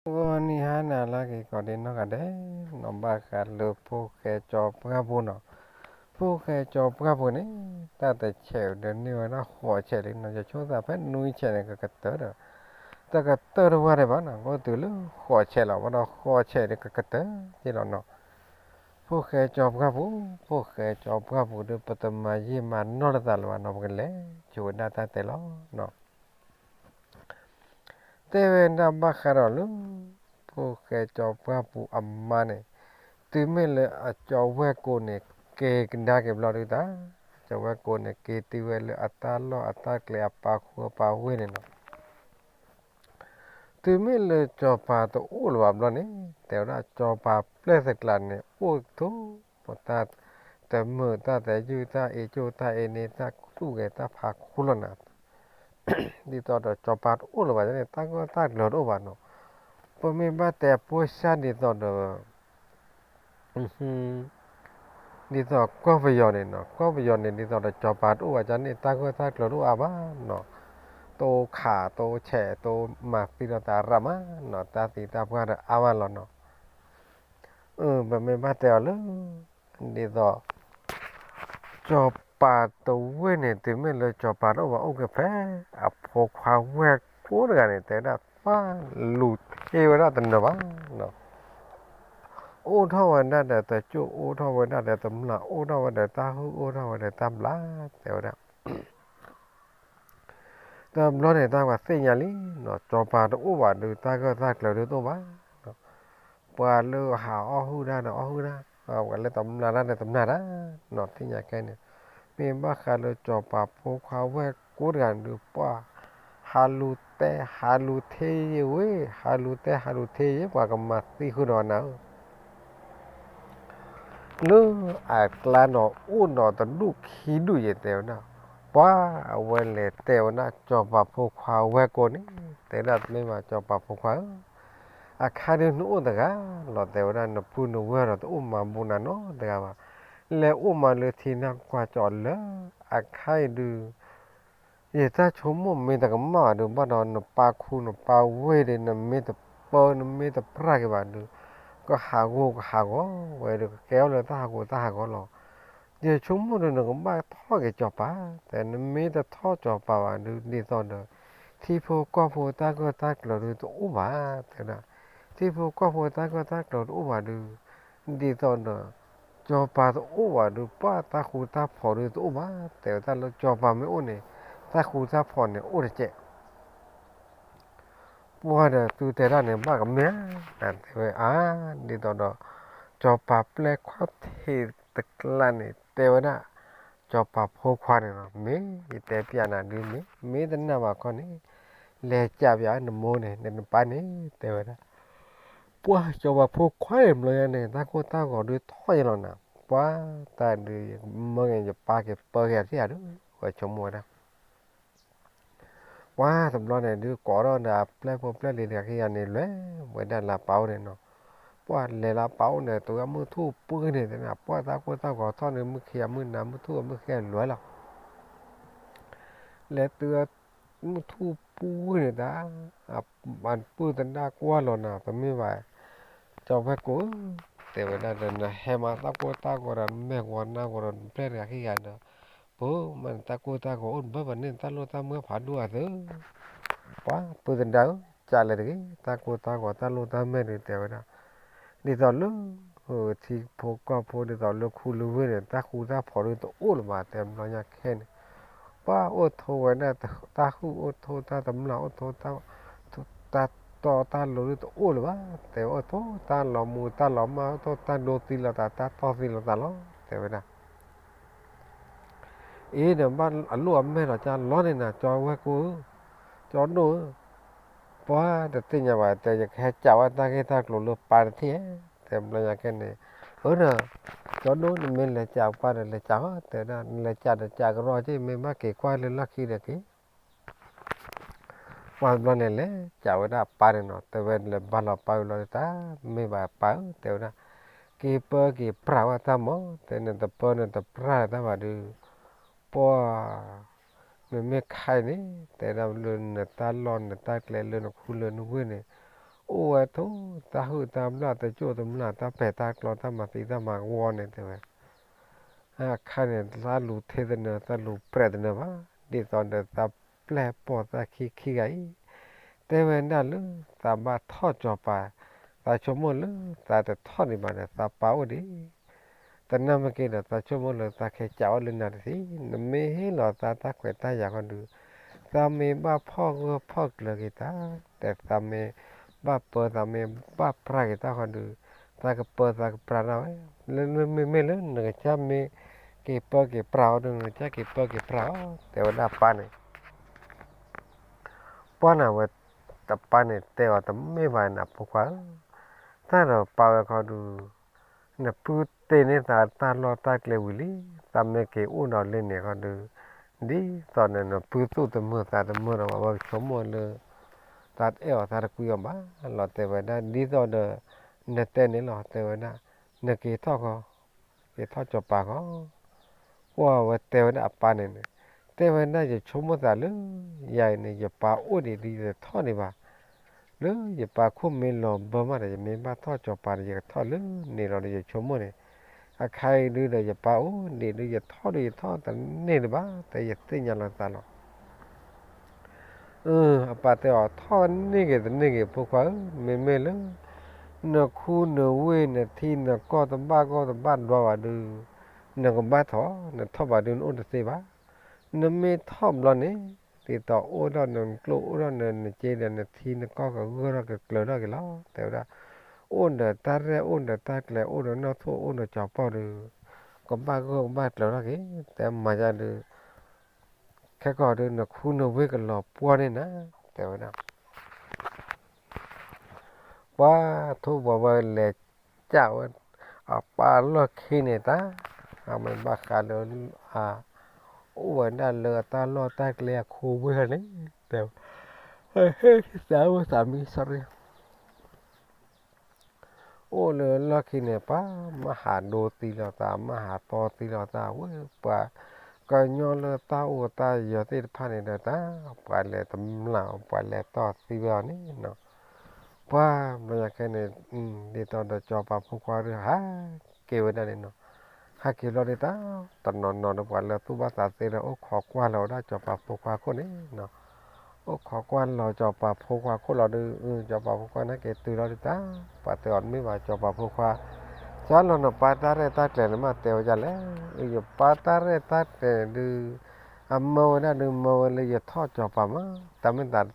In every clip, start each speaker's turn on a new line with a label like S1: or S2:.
S1: Ni hana lagi kau di nak ada nombak kalau poke job kamu no poke job kamu ni tata cewek dan ni mana kau cewek ni jadi cuma apa nui cewek ke keter tak keter mana mana kau tu lu kau cewek mana kau cewek ke keter jadi no poke job kamu tu pertama je mana nol talwa no boleh cuma data telo no tewe nombak kalau lu poke job kamu amane Timele a chawe kone ke kinda ke blori ta chawe kone ke tiwele atalo atakle apaku apawene no Timele chopa to ulwa bloni teura chopa place klane o to potat temu ta te ju ta e ju ta e ne ta ku ge ta pha kulona di to do chopa ulwa ne ta ko ta lo do ba no po me ba te po sha di to do đi tàu có bây giờ này nó có bây giờ này đi tàu là cho bạn uổng cho nên ta có ta rồi uổng ba nó tô khả tô trẻ tô mạc thì nó ta rắm á nó ta thì ta qua được áo là nó và mình bắt đầu luôn đi tàu cho bạn tô quên này thì mình là cho bạn uổng ok phê à phố khoa quẹt cố được này thế là ba lụt theo đó tình đó ba nó ô thaoวันนั้นแต่จู่โอ้เท่าวันนั้นแต่ตำละโอ้เท่าวันนั้นตาหูโอ้เท่าวันนั้นตำละแต่ว่าตำละเนี่ยตาว่าเสียลี่เนาะจอปาตัวว่าดูตาก็ตาเกลือดูตัวบ้าเนาะปาลูหาอ้อหูได้เนาะอ้อหูได้เอากันเลยตำละนั่นเนี่ยตำละนะเนาะที่อยากแค่เนี่ยมีบ้าคาเลยจอปาพวกเขาเว้กูดกันดูป้าฮาลูเตฮาลูเทยเว้ฮาลูเตฮาลูเทยกว่ากับมาตีคุณนอนนะ lu aklano uno to du khidu ye teo na pa wele teo na cho pa pho khwa we ko ni te na me ma cho pa pho khwa akhade nu da ga lo teo na no pu no we ro to ma bu na no da ga le ma le thi na kwa cho le akhai du ye ta chom mo me da ga ma du ba no pa khu no pa we de na me to po no me to pra ke ba du có hạ gỗ vậy được kéo lên ta hạ gỗ lò giờ chúng muốn được cũng ba thọ cái chọp á tại nó mấy ta thọ chọp vào được đi tao được thì phố qua phố ta có ta là được ú bà thế nào thì phố qua phố ta có ta là ú bà được đi tao được cho bà to ú bà được ba ta khu ta phò được ú bà tại ta là cho bà mới ú này ta khu ta phò này ú được chếtว่าเดี๋ยวตูแต่ละเนี่ยบ้ากับเนี้ยนั่นเว้ยดีต่อดอจอปับเล็กความเทตะกลันเนี่ยเตวนะจอปับโพควานเนี่ยมีแต่พิจารณาดูมีแต่หน้ามาคนนี้เลี้ยจับอย่างนั้นโมเนี่ยในป่านนี้เตวนะปัวจอปับโพควานเลยเนี่ยตาก็ดูท้อยแล้วนะปัวตาดูเมื่อไงจะปาเก็บเปิดแค่ที่อ่ะดูว่าชมมัวนะว่าสำรองเนี่ยดูก่อนเราเนี่ยเปล่าเปล่าเลยเนี่ยขี้อันนี้เลยเหมือนด้านลาเปาเนี่ยเนาะเพราะเลยลาเปาเนี่ยตัวมือทู่ปื้นเนี่ยนะเพราะตาก่อท่อนเนี่ยมือเขียมือน้ำมือทู่มือแค่รวยหรอกแล้วตัวมือทู่ปื้นเนี่ยนะมันปื้นตันดากว่าหรอกนะแต่ไม่ไหวจอมแพ้กูแต่เวลาเดินเฮมาตาก่อรันแม่ก่อนหน้าก่อรันเปล่าเนี่ยขี้อันเนาะโอ้มันตาก่ออุ่นบ้าวันนี้ตาโลตาเมื่อผ่านด้วยเถอะ quá bữa tình đó trả lời cái ta của ta luôn ta mê được tiểu đó đi tàu lúc thì phố qua phố đi tàu lúc khu lưu với này ta khu ta phò được tổ mà tem nó nhạc khen quá ô tô vậy nè ta khu ô tô ta tấm lòng ô tô ta ta lối được tổ là quá tiểu ô tô ta lò mù ta lò mà ô tô ta đô tin là ta to tin là ta ló tiểu vậy nè ý là ban ảnh luôn mê là cha ló này nè cho qua cô cho nó quá để tin nhà bà để cái cháu anh ta cái ta lột lột bà thế thêm là cái này ở nè cho nó mình là cháu qua là cháu thế là cha cái rồi chứ mình mà kể qua lên là khi là cái qua bên này lấy cháu đã bà này nó thế bên là bà là bà là ta mình bà bà thế là cái prao ta mò thế nên tập prao ta mà được qua mình khai nàyแต่เราเรียนตาลอนตาเกลเรียนคู่เรียนวิ่งเนี่ย โอ้ยทุตาหูตามลาตาโจตามลาตาเปตากลอตามาตีตามาวอนเนี่ยเถอะข้าเนี่ยตาลูเทเดเนตาลูเปรดเนวะดิตอนเดตาแปลปอตาขี้ไก่แต่เวนนั่นเลยตามาทอดจอปาตาชมเลยตาแต่ทอดนี่มาเนี่ยตาเป้าดิแต่นั่นเมื่อกี้เนี่ยตาชมเลยตาแค่เจ้าเลยนะสิไม่เห็นหรอตาแขวนตาอยากกันดูตาไม่บ้าพ่อก็พ่อเลยกีตาแต่ตาไม่บ้าเปิดตาไม่บ้าพระกีตากันดูตาก็เปิดตาก็พระเอาไว้เล่นไม่เล่นหนึ่งจะไม่เก็บเปิดเก็บเปล่าหนึ่งจะเก็บเปิดเก็บเปล่าแต่ว่าได้ปานเนี่ยป้อนเอาไว้แต่ปานเนี่ยแต่ว่าแต่ไม่ไหวนะพวกเขาถ้าเราเปล่าเขาดูเนี่ยพูดเต้นตาลอตาเกลียววิลีตาไม่เกี่ยวอุ่นเอาเล่นเนี่ยเขาดูดีตอนนั้นพูดตู้ตะมือตาตะมือเราว่าชมหมดเลยตาเอวตาคุยกันบ้าเราแต่ว่าได้ดีตอนเดเนี่ยเต้นนี่เราแต่ว่าได้เนี่ยเกี่ยวท่อเขาเกี่ยวท่อจบปากเขาว่าแต่ว่าได้ปานเนี่ยแต่ว่าได้จะชมหมดตาเลยใหญ่เนี่ยจะปาอุ่นดีเลยท่อนี่บ้าเลยจะปาคุ้มไม่หลอมบ่มาเลยไม่บ้าท่อจบปากจะท่อเลยนี่เราจะชมหมดเนี่ยใครดูเลยจะปาอุ่นดีเลยจะท่อแต่นี่เลยบ้าแต่จะเต้นยังเราตาเราปาแต่ว่าท่อนี่เกี่ยวนี่เกี่ยวพวกเขาไม่เลยนคูนเวนที่นก็ตบ้านว่าดูนก็บ้าท้อนท่อบ้าดูอุ่นเสียบ้านไม่ท่อมล้อนี่ติดต่อโอ้ล้อนนกลัวโอ้ล้อนนเจเดนที่นก็เกลือก็เกลือก็แล้วแต่ว่าอุ่นเดตาเรอุ่นเดตาเกลืออุ่นนอทั่วอุ่นจับปอดูก็บ้าเกลือก็แต่มาจะดูแค่ก็ดูนคูนเวกันหลอปัวนี่นะแต่ว่าว่าทุบว่าเลยเจ้าปลาลอกขี้เนี่ยตามันบ้าขาเลยอ้วนนั่นเลยตาลอตาเกลียคูเวนี่แต่เฮ้ยสามี sorry โอ้เลยลอกขี้เนี่ยป้ามหาโดตีเราตามหาปอตีเราตาเว้ยป่าก็ย้อนเลยตาโอ้ตาอย่าติดพันเนี่ยตาป่าเลยตำเหล่าป่าเลยต่อตีเรานี่เนาะ ว่ามันอยากแค่เนี่ยดีตอนเดจอปาพวกควาเรือฮะเกี่ยวได้เลยเนาะฮะเกี่ยวได้ตาตอนนอนวันแล้วตู้บ้านตาเสียแล้วโอ้ขอกว่าเราได้จอปาพวกควาคนนี้เนาะโอ้ขอกว่าเราจอปาพวกควาคนเราดูจอปาพวกควานะเกี่ยวตัวเราดิตาปาเตอนไม่ว่าจอปาพวกควาฉันเราเนาะปาตาเรตาเกลนมาเตียวจันแล้วอยู่ปาตาเรตาเกลดูอัมโมนะดูโมเลยจะทอดจอปามาแต่ไม่ตัด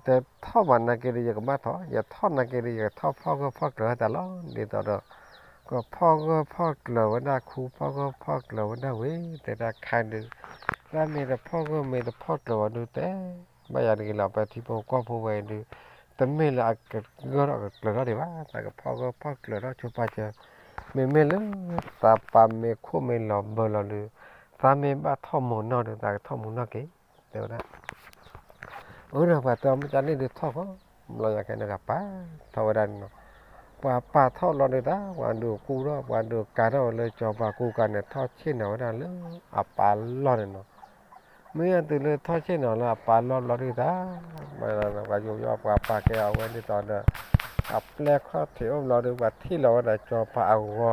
S1: แต่ท่อมันนักเกลียก็มาท่ออย่าท่อนักเกลียท่อพ่อก็พ่อเกลือแต่ละดีต่อเด้อก็พ่อก็พ่อเกลือวันดาคูพ่อก็พ่อเกลือวันดาเว้แต่ดาคันดูแล้วมีแต่พ่อก็มีแต่พ่อเกลือดูแต่ไม่อยากกินเราไปที่พ่อก็พ่อเว้ดูแต่ไม่ละก็เราเกลือได้ว่าแต่ก็พ่อก็พ่อเกลือเราชุบไปเจอไม่เลยตาปามไม่คู่ไม่หลอมเบอร์เราดูตาไม่บ้าท่อหมุนนอดูแต่ท่อหมุนนอเก๋เดี๋ยวนะ udah patah macam ni dia tahu kan melaya kena apa tahu dan apa tahu lo ni dah wandu kura wandu kara le coba ku kan ne tahu cina dah le apa lo ni no mungkin tu le tahu cina le apa lo ni dah mana baju yo apa ke awan ni tahu dah apa le kau tiup lo ni buatที่เราได้จอปาเอาว่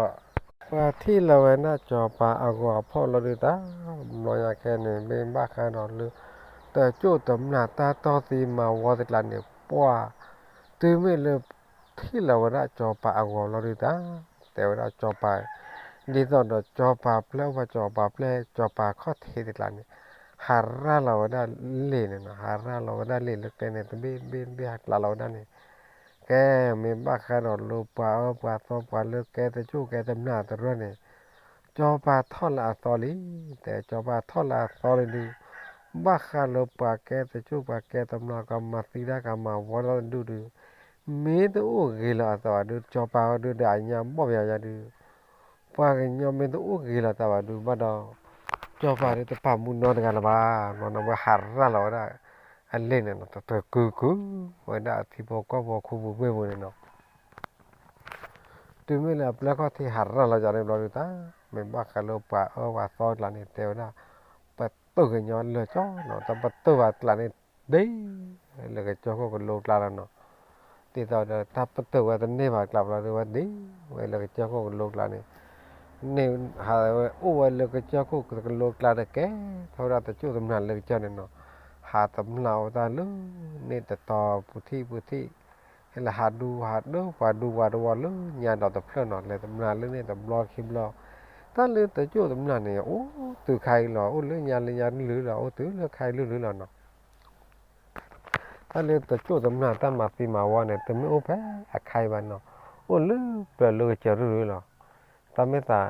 S1: าที่เราน่าจอปาเอาพ่อเราดีตาเราอยากแค่นี้ไม่บ้าขนาดเลย แต่จู่ตำหน้าตาต่อตีมาวอติลันเนี่ยป้าตื่นไม่เลยที่เราได้จอปาอากอเราดีตาแต่ว่าจอปาดีตอนเราจอปาเปล่าว่าจอปาเปล่าจอปาข้อเทติลันเนี่ยหาราเราได้เล่นนะหาราเราได้เล่นแล้วแกเนี่ยต้องเบี้ยเราได้เนี่ยแกไม่บ้าขนาดลูปาปาต่อปาเลิกแกแต่จู่แกตำหน้าแต่เรื่องเนี่ยจอปาทอดละตอลีแต่จอปาทอดละตอลี Baka lo pakai tu pakai tamna kama tidak kama wala dulu. Me tu gila tahu adu coba adu dah nyam bawa ya adu. Pakai nyam itu gila tahu adu pada coba itu pamun non dengan apa non apa harra lah dah. Allen itu tu kuku, pada tiba kau kubu bebu ni no. Tu mila pelakon ti harra lah jadi belau itu. Memang kalau pak wasot lah ni tahu dah. Tôi cái nhon lừa cho nó ta bắt tôi vào là nên đấy là cái cho có lô la là nó ตีต่อเดถ้าประตูว่าตอนนี้มากลับเราดูว่าดีเวลาเจ้าก็ลูกหลานนี่หาว่าโอ้เวลาเจ้าก็ลูกหลานแก่เท่าไรแต่จู่ตำนานเลยเจ้าเนี่ยเนาะหาตำนานตาลุ่นี่แต่ต่อพุทธิเห็นละหาดูว่าลุ่ยานดอกตะเพลินนอนเลยตำนานเรื่องนี้ตำรอคิมรอถ้าเรื่องแต่จู่ตำนานเนี่ยโอ้ตื่นใครหรอโอ้เรื่องยานหรือหรอโอ้ตื่นเรื่องใครหรือหรอเนาะถ้าเรื่องแต่จู่ตำนานตั้งมาปีมาวันเนี่ยแต่ไม่โอ้แพ้ใครบ้านเนาะโอ้เรื่องเปล่าเลยเจอหรือหรอตาไม่ตา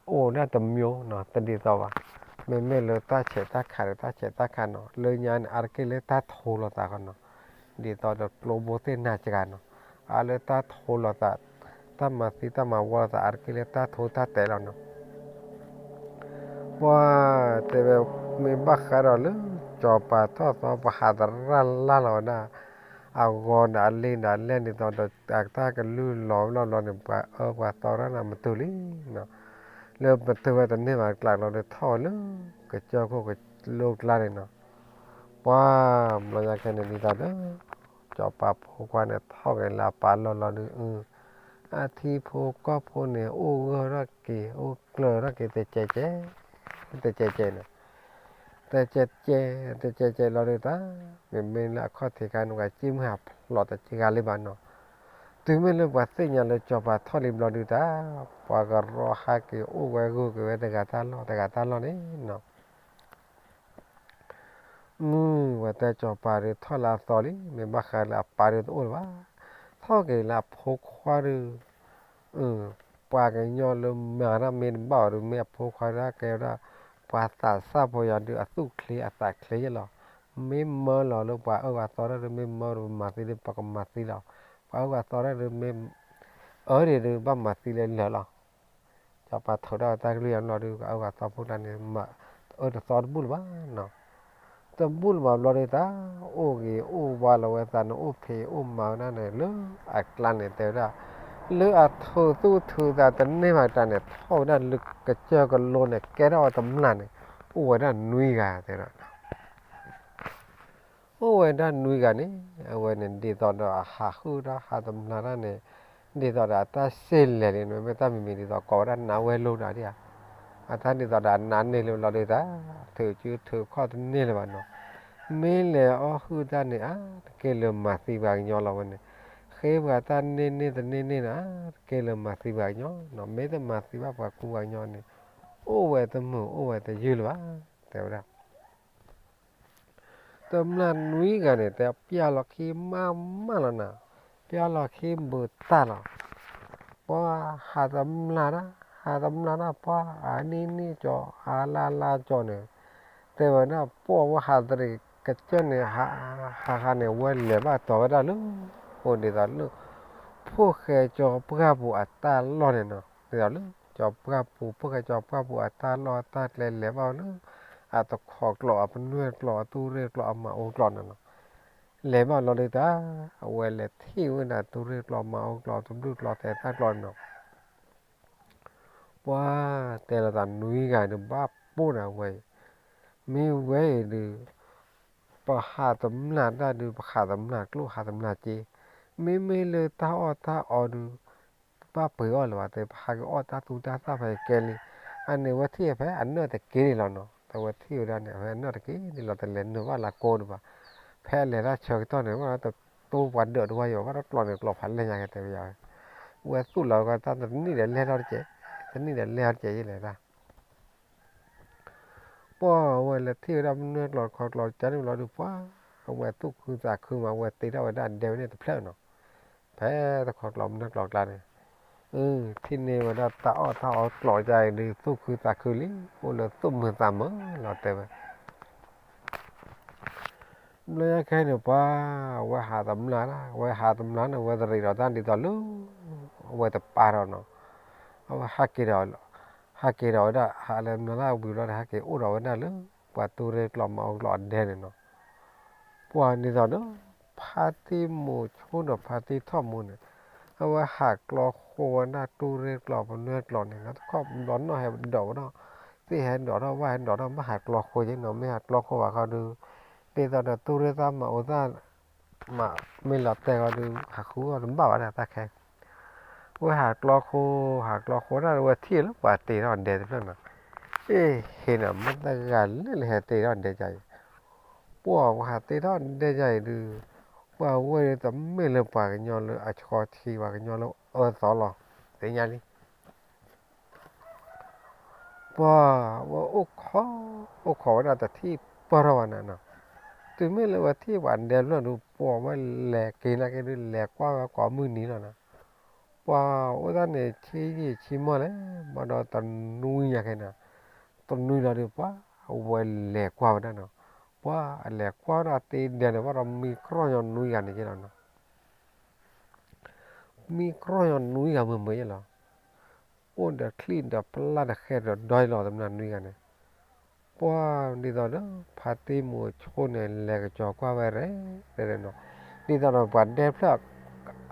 S1: โอ้น่าจะมีเนาะแต่ดีต่อว่าไม่เลยตาเฉตาขาดตาเฉตาขาดเนาะเลยยานอาร์เกเลตาโทรตากันเนาะดีต่อเดโกลบเตน่าจะกันเนาะอาเลตาโทรตาตามาสิตามาว่าตาอาร์เกเลตาโทตาเตลเนาะว่าแต่แบบไม่บักการเลยจอปาทอดต่อปะหาดรัลล่าเรานะเอากอนอันเล่นนี่ตอนจากตากันลื่นหลอมเราเนี่ยว่าตอนนั้นมันตุลีเนาะเริ่มมันตัวตอนนี้มากลางเราเลยท่อเลยก็เจ้าก็โลกลาเลยเนาะว่าเราอยากกันนี่ตอนนั้นจอปาพกว่าเนี่ยท่อกันลาปาเราเนี่ยอาทิพก็พเนี่ยโอ้รักเกโอ้เกลือรักเกแต่เจ๊เนาะแต่เจ๊เราเลยตาเป็นละข้อที่การว่าจิ้มหับหลอดแต่จิกาลิบานเนาะถึงไม่เลือกว่าสิ่งอย่างเลยจบว่าทอลิมเราดูตาปากรอฮักเกโอ้ไว้กูเกวแต่กาตาลอนี่เนาะว่าแต่จบปาร์ทอลาสตอรี่ไม่บักการละปาร์ตัวว่าทอเกละพกควาร์ปากยอลมานะเมนบ่าวหรือเมียพกควาระเกละปาตาซาพยาดูอสุเคลียตาเคลียหรอไม่มาหรอลูกว่าว่าตอนนั้นไม่มาหรือมาสิเดปากมาสิหรอว่าตอนนั้นไม่เดี๋ยวบ้ามาสิเลยเหรอจะปาถอดตาเรียนเราดูว่าตอนพูดนั้นมาสอนบุญว่าเนาะแต่บุญว่าเราได้ตาโอ้ยโอ้ว่าเราตาโอ้เพโอ้มานั่นเนี่ยเลืออักลันเนี่ยแต่ละเลือเธอตู้เธอแต่เนี่ยมาตาเนี่ยเท่านั้นลึกกระเจ้ากันโลเนี่ยแกได้เอาตำนานเนี่ยโอ้ยนั่นนุ้ยกันแต่ละ โอ้ยด้านนุ้ยกันนี่เอาไว้เนี่ยดีตอนเราหาคู่เราหาตำนานเนี่ยดีตอนเราตาเซลเลยเนี่ยไม่ต้องมีดีตอนก่อนนั้นน้าเวลูนะเดียอาท่านดีตอนนั้นเนี่ยเราเลยตาเธอข้อตรงนี้เลยวันเนาะไม่เลยอ๋อคือด้านเนี่ยเกลือมาสีบางย้อนเราวันเนี่ยเคยว่าท่านเนี่ยแต่เนี่ยนะเกลือมาสีบางย้อนเนาะไม่ต้องมาสีบางกูบางย้อนเนี่ยโอ้ยแต่มือโอ้ยแต่ยืดวะแต่ว่า tấm núi gần nàyแต่เปียหลอกขี้มาแล้วนะเปียหลอกขี้เบิดตาแล้วเพราะหาตำนานเพราะอันนี้จอหาลาจอเนี่ยแต่ว่านะพวกว่าหาตรีกระเจ้าเนี่ยหาเนี่ยวันเหลือบ้าต่อได้หรือโอ้ดีต่อหรือพวกแกจอเพื่อผู้อัตตาล้อเนี่ยเนาะดีต่อหรือจอเพื่อผู้พวกแกจอเพื่อผู้อัตตาล้ออัตตาเหลือบ้าเนาะอาจจะขอกล่อเป็นเนื้อกล่อตู้เรียกล่อมาโอกล่อนั่นเนาะเหลวเราเลยตาเอาไว้เลยที่ว่าน่ะตู้เรียกล่อมาโอกล่อตุ้มดูกล่อแต่ตากล่อเนาะว่าแต่ละตาหนุ่ยกันบ้าปูนเอาไว้ไม่ไว้หรือปะหาตำนาได้หรือปะหาตำนาลูกหาตำนาจีไม่เลยตาออดูป้าเปื่อยหรอวะแต่พาก็ออตาตูตาไปเกลี่อันนี้ว่าที่แพ้อันเนื้อแต่เกลี่เราเนาะแต่ว่าที่อยู่ด้านเนี่ยแพ้เนื้อแต่เกลี่เราแต่เล่นเนื้อว่าละโกนว่าแพ้เลยละเชิงต้นเนี่ยว่าแต่ตัววันเดือดด้วยอยู่ว่าเราปล่อยเนี่ยปล่อยพันเลยยังไงแต่ไม่ยอมว่าสู้เราก็ตาแต่นี่เดี๋ยวเล่นเราเจ๊แต่นี่เดี๋ยวเล่นเราเจ๊ยังไงล่ะป้อว่าละที่เราเนื้อหลอดคอหลอดจันทร์เราดูว่าเอาไว้ตุกคือจากคือมาว่าตีเราไว้ด้านเดียวเนี่ยแต่เพลินเนาะแพ้แต่คอหลอดเนื้อหลอดกันเนี่ยที่นี่ว่าตาอ้อปล่อยใจหรือสู้คือตาคือลิโอ้เราตุ้มมือตามมือเราแต่ว่าเลยแค่เนี่ยป้าว่าหาตำนานนะว่าหาตำนานนะว่าจะเรียนด้านดีต่อลูว่าแต่ปาเราเนาะว่าฮักกี้เราได้หาเรื่องนั้นเราบิวเราฮักกี้อู้เราได้เลยว่าตัวเรียกเรามาเอาหลอดเด่นเนาะว่านี่ต่อเนาะพาที่หมู่ชุนพาที่ท่อมูล เอาว่าหากกลอโคนาตูเรกลอบเนื้อกลอเนี่ยนะก็ร้อนหน่อยดอกเนาะที่เห็นดอกเราว่าเห็นดอกเราไม่หักกลอโคยังเนาะไม่หักกลอโคว่าเขาดูเดี๋ยวตอนตูเรตามมาอุตส่าห์มา ไม่หลอดแต่ก็ดูหักคู่ก็ลุ้มเบาอะไรตาแข็งว่าหักล้อโคน่าว่าที่แล้วกว่าตีนอนเดย์นั่นน่ะเอ๊ะเห็นอ่ะมันต่างกันเรื่องตีนอนเดย์ใจพวกหาตีนอนเดย์ใจดูว่าเว้ยแต่ไม่เลือกปากกันย้อนเลยอาชอทีว่ากันย้อนแล้วสอหรอแต่ยังนี่ว่าโอ้ขอน่าแต่ที่ปรวันน่ะถึงไม่เลยว่าที่วันเดียวแล้วดูพวกมันแหลกกินอะไรกันดูแหลกกว่ามือนี้แล้วนะว่าโอ้ท่านเนี่ยชี้มาเลยมาดอตันนุยอย่างเงี้ยนะตันนุยเราดูว่าว่าแหลกกว่านั่นนะว่าแหลกกว่าน่ะตีเดียวเนี่ยว่าเรามีครอยอนนุยกันนี่ใช่ไหมนะมีครอยอนนุยกันเมื่อไหร่ล่ะโอ้เดี๋ยวคลีนเดี๋ยวพลาดแค่เดี๋ยวดอยหล่อตำนานนุยกันเนี่ยว่านี่ตอนนั้นพาร์ตี้มัวชนเนี่ยแหลกจอกว่าไปเนาะนี่ตอนนั้นวันเดียวพลาด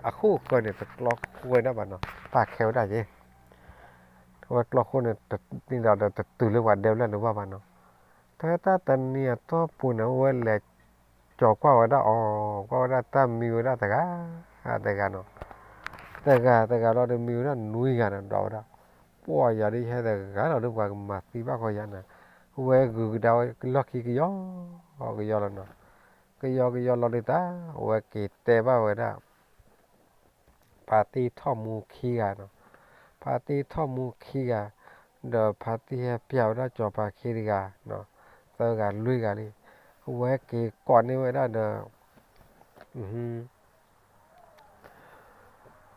S1: อะคู่คนเนี่ยตะล็อกไว้นะบ้านเนาะปากแขวได้ยังว่าล็อกคนเนี่ยนี่เราจะตื่นเรื่องวันเดียวแล้วหรือว่าบ้านเนาะถ้าตอนนี้ตัวปุ่นเอาไว้แหลกจอกว่าได้ก็ได้ตามมีไว้ได้แต่กันเนาะแต่กันเราเดินมีไว้ได้นุ้ยกันเราได้ปัวอย่าได้ใช้แต่กันเราเรื่องว่ามาตีบ้าก็ยันนะเว้ยกูดาวล็อกขี้กี่ย้อกี่ย้อแล้วเนาะกี่ย้อเราได้ตาเว้ยกี่เตะบ้าไว้ได้ปาร์ตี้ท่อมูขี้กันเนาะปาร์ตี้ท่อมูขี้กันเดี๋ยวปาร์ตี้เปียวได้จอปาขี้กันเนาะแต่กันลุยกันนี่เว้ยกี่ก่อนนี้ไว้ได้เด้อ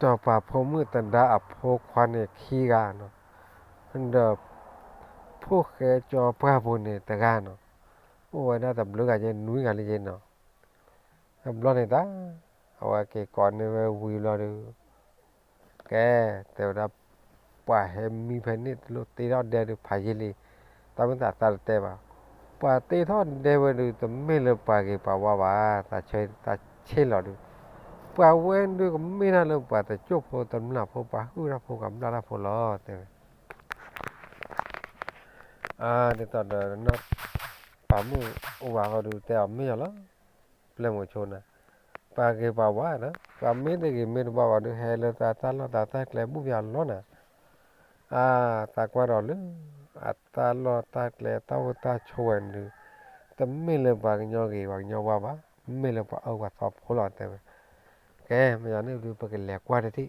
S1: จอปาพมือตันดาอโพควันเนี่ยขี้กันเนาะเดี๋ยวพวกแกจอปาบุญเนี่ยแต่กันเนาะโอ้ยน่าจะลุกกันเจนุ้ยกันเลยเจนเนาะบล็อกเนี่ยตาเอาไว้กี่ก่อนเนี่ยวิวเราดูแกแต่ว่าป่าเฮมีเพนนิดลุตีรอดเดียดูพายลีตามันตาเตะบ่าป่าตีทอดเดวดูแต่ไม่เลือกป่ากี่ป่าว่าตาเชลอดูป่าเว้นดูก็ไม่น่าเลือกป่าแต่จบพอตำหนักพอป่าหูรับพอกับลาพอล้อแต่เดี๋ยวตอนเดินนับป่ามืออุบาเขาดูแต่ไม่ยอมละเปล่งหัวชนนะป่ากี่ป่าว่านะป่าไม่ได้กี่ไม่รู้ว่าดูเฮลตาเคลบุบยาล้อนะตากว่าเราเลยตาล้อตาเคลตาชวนดูแต่ไม่เลือกป่ากี่ยอกี่ว่ากี่ยอว่าไม่เลือกป่าเอาว่าสอบคนละแต่แกไม่อยากนี่ดูป่ากี่แหลกว่าที่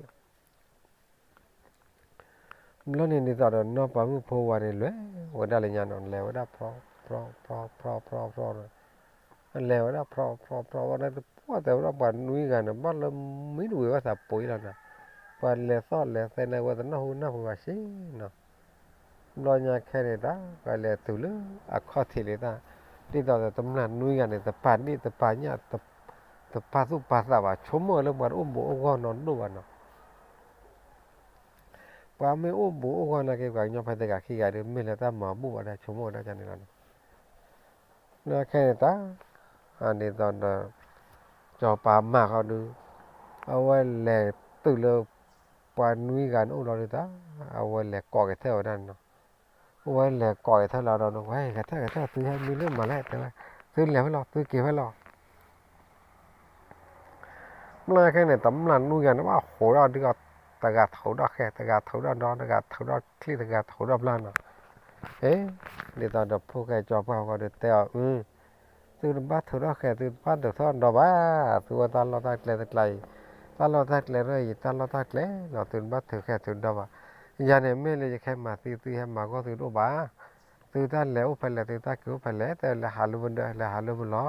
S1: แล้วนี่ตอนนั้นน้องป่ามือพูวานี่เลยว่าได้เลยยานอนแล้วว่าได้เพราะแล้วนะเพราะว่านั้นพวกแต่ว่าบ้านนุ้ยกันนะบ้านเราไม่รู้ว่าสับปุ๋ยแล้วนะบ้านเลี้ยซ้อนเลี้ยเส้นในวันนั้นหัวสิเนาะรอยาแค่นี้ตาก็เลี้ยตุลข้อที่เลยตาที่ตอนแต่ตำนานนุ้ยกันเนี่ยแต่ป่านนี้แต่ป่านเนี่ยแต่ป่าสุป่าสาวชั่วโมงแล้วมันบุกนอนดูวันเนาะป่าไม่บุกนะเกี่ยวกับยอมไปแต่กับขี้ไก่เดิมไม่เลยตาหมาบุกอะไรชั่วโมงนะจันนี่กันนะแค่นี้ตาอันนี้ตอนจอปามมากเขาดูเอาไว้แหล่ตื่นเลยปานนุ้ยกันเราเลยตาเอาไว้แหล่ก่อกันเท่านั้นเนาะเอาไว้แหล่ก่อกันเท่าเราเนาะไว้กันเท่าซื้อให้มีเรื่องมาแล้วแต่ว่าซื้อแล้วให้เราซื้อเก็บให้เราเมื่อแค่เนี่ยตำนานนุ้ยกันว่าโหเราดีกว่าตะกาเท่าดอกแค่ตะกาเท่าดอกนอนตะกาเท่าดอกคลี่ตะกาเท่าดอกล้านเนาะเอ๊ะเดี๋ยวตอนเดี๋ยวพวกแกจอบเขาก็เดี๋ยวเตะตื่นบ้านเท่าดอกแค่ตื่นบ้านเดี๋ยวทอนดอกบ้าตัวตาเราตาเกลตะไกลตาเราตาเกลเลยตาเราตาเกลเราตื่นบ้านเถอะแค่ตื่นดอกว่ายาเนี่ยไม่เลยจะแค่มาตื่นให้มาก็ตื่นโอ้บ้าตื่นตาแล้วไปแล้วตื่นตาเกี่ยวไปแล้วแต่ละหาลูบันเดละหาลูบันล้อ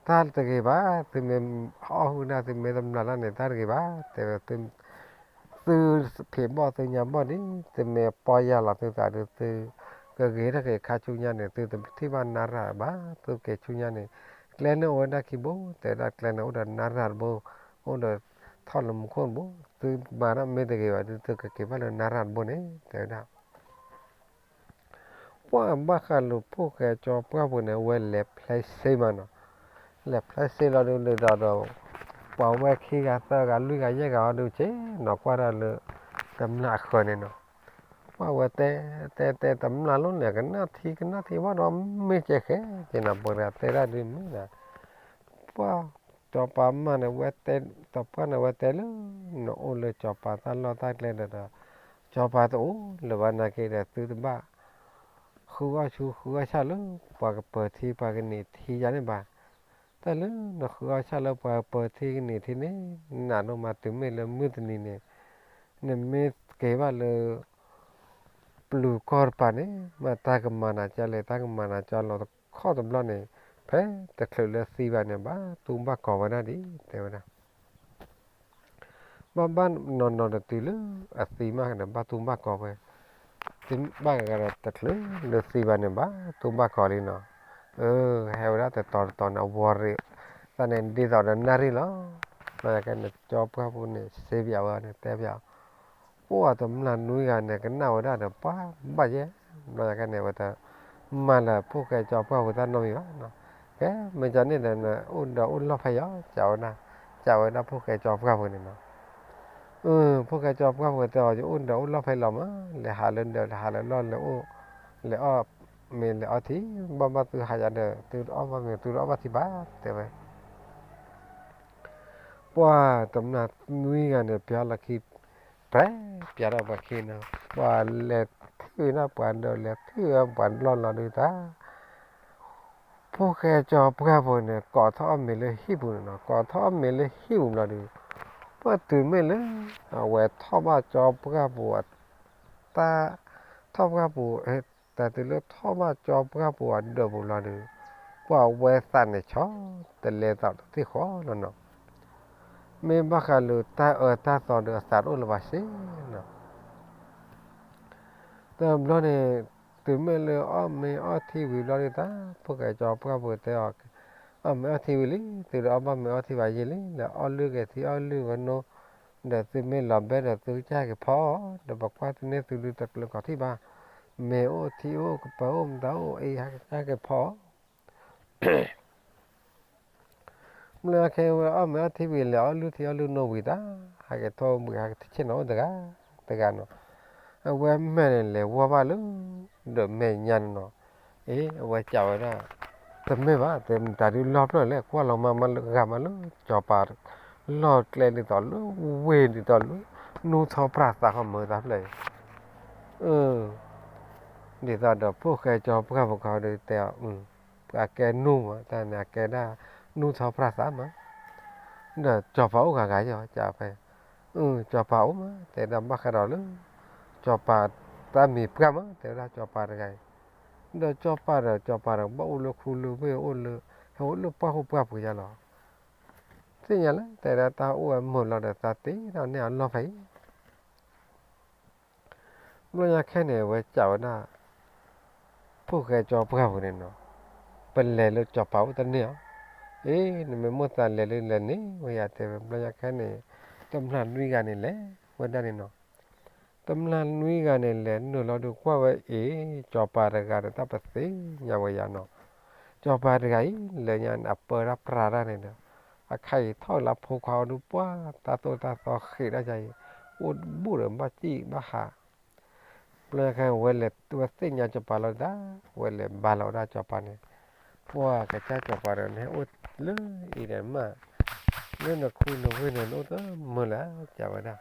S1: ตาตะกี้บ้าตื่นเมื่อหูน่าตื่นเมื่อตำนานเนี่ยตาตะกี้บ้าแต่ตื่นเพียบบ่ตื่นยามบ่นี้ตื่นเมื่อปอยยาหลับตื่นตาตื่นก็เกิดถ้าเกิดขาชุญญาเนี่ยตื่นที่บ้านนาราบ้าตื่นเกิดชุญญาเนี่ยแกลนเอาไว้ได้กี่โบแต่ได้แกลนเอาได้นาราโบโอ้เดทอดลมคนโบตื่นมาแล้วไม่ได้เกี่ยวตื่นเกี่ยวกับนาราโบเนี่ยแต่ได้ว่าบ้าขันลูกพวกแกจอบว่าบุญเนี่ยเวลเล็บไลเซมันเนาะเล็บไลเซเราดูเลยตอนเราว่าเวขี้กันตากันลุยกันเยอะกันดูเจ๊นอกว่าเราเลยกำลังคนเนี่ยเนาะ ว่าแต่ตำนานล้นเนี่ยกันนาทีว่าเราไม่เจ๊แค่จะนับบอกแต่ละเรื่องนี่นะว่า จอปามันเวเตตบกันเวเตลโนโอเลจอปาตลอดตาเลนดาจอปาโตเลวานาเกเดตุตบ้าคือว่าชาลปากเปิดที่ปากนี่ที่ยันบ้าแต่ลนคือว่าชาลปากเปิดที่นี่ที่นี่นาโนมาตุเมลมืดนี่เนี่ยเมเกว่าเลปลูกอร์ปานี่มาตากมานาจาเลตากมานาจาลอข้อตบล้อเนี่ยเพ่แต่เคลื่อนสีบ้านเนี่ยบ้าตุ้มบ้ากอวันนั้นดิเท่านั้นบ้านนอนตีเลยสีมากเนี่ยบ้าตุ้มบ้ากอไปตุ้มบ้ากันแต่เคลื่อนสีบ้านเนี่ยบ้าตุ้มบ้ากอเลยเนาะเฮาแล้วแต่ตอนเอาวอร์เรตอนนี้ดีตอนนั้นนารีแล้วมากันเนี่ยจอบครับพวกเนี่ยเสียบยาวเนี่ยแต่ยาวโอ้ตำนานนุ้ยกันเนี่ยกันน่าว่าได้ป้าบ้าเจ้มากันเนี่ยว่าแต่มาละพวกแกจอบครับพวกท่านน้อยว่าเนาะแกไม่จำเนี่ยนะอุ่นรอพยาเจ้านะพวกแกจอบครับพวกเนี่ยเนาะพวกแกจอบครับพวกแต่ว่าจะอุ่นรอพยามาเลยหาเล่นเดียวหาเล่นร้อนเลยเลยอ้อมีเลยอ้อที่บ้าตัวหายเด้อตัวอ้อมามีตัวอ้อมาที่บ้านแต่ว่าว่าตำนานนุ้ยกันเนี่ยเปียละคิดแปรเปียละบักคิดเนาะว่าเล็ดคือน่าปานเดียวเล็ดคือปานร้อนเราดูตาพวกแกจอบครับพวกเนี่ยก่อท่อมีเลยหิบุเนาะก่อท่อมีเลยหิวเราดูว่าตื่นไม่เลยเอาไว้ท่อมาจอบครับปวดตาท่อครับปวดแต่ตื่นแล้วท่อมาจอบครับปวดเดือบเราดูว่าเวสันเนี่ยชอแต่เลยตัดที่คอนั่นเนาะไม่บ้ากันเลยตาตอนเดือดสารอุลวาสีเนาะแต่เราเนี่ยตื่นไม่เลยไม่ทีวีเราเนี่ยตาพวกแกจอบครับปวดแต่ไม่ทีวีเลยตื่นไม่ทีวีเลยแล้วลือแกที่ลือวันโนเดี๋ยวตื่นไม่หลับเดี๋ยวตื่นใจก็พอเดี๋ยวบอกว่าตื่นเนี่ยตื่นตะลึงก่อนที่บ้านไม่ที่ก็เปล่าเดาใจก็พอเมื่อแค่ว่าไม่ทีวีแล้วลือโนวิดาหากโทรมือหากที่เช่นนั้นแต่กันเนาะว่าแม่เลยว่าบ้าลือเดี๋ยวแม่ยันเนาะว่าเจ้าน่ะแต่ไม่ว่าแต่ตาดูรอบเลยว่าเรามากำมาลือจอปาร์ลอดเลยนี่ต่อลือเวนี่ต่อลือนูทอปราศาเขาเมื่อทับเลยเดี๋ยวตอนเดี๋ยวพวกแกจอพวกเขาเดี๋ยวแต่แกนู่แต่เนี่ยแกได้นูทอปราศามาเดี๋ยวจอเฝ้ากันไงจะไปจอเฝ้ามาแต่ดำบักกระดอลือจอปาตามีพระมั้งแต่ละจอปาไงเดี๋ยวจอปาบ้าอุลคูลูไม่อุลเขาอุลป้าหุบป้าปุยจะหรอสิ่งอย่างนั้นแต่ละตาอ้วนหมดเราเดี๋ยวตาตีเราเนี่ยเราไปเมื่อแค่เนี่ยว่าเจ้าหน้าพวกแกจอพวกเขาเนี่ยเนาะเป็นเลยเลยจอเป้าตันเนี่ยนี่มันมั่วตันเลยนี่ว่าอยากแต่เมื่อแค่เนี่ยตำนานนุ้ยกันนี่แหละวันนั้นเนาะตำนานนุ้ยกันนี่แหละเราดูว่าจอปาระกันแต่ปัสสิยาวายเนาะจอปาระกันเลยยันอัปเปอร์ปราระเนี่ยเนาะใครเท่ารับพวกเขาดูว่าตาโตตาโตขีดได้ใจอุดบุรมาจีบ้าหาเปลือกแค่เวลตัวสิ่งยาจอปาเราได้เวลบาเราได้จอปาเนี่ยว่ากระจายจอปาเราเนี่ยอุดเลยอีเดนมาเนี่ยนักคุณนักเรียนอุดเมื่อแล้วจะมาได้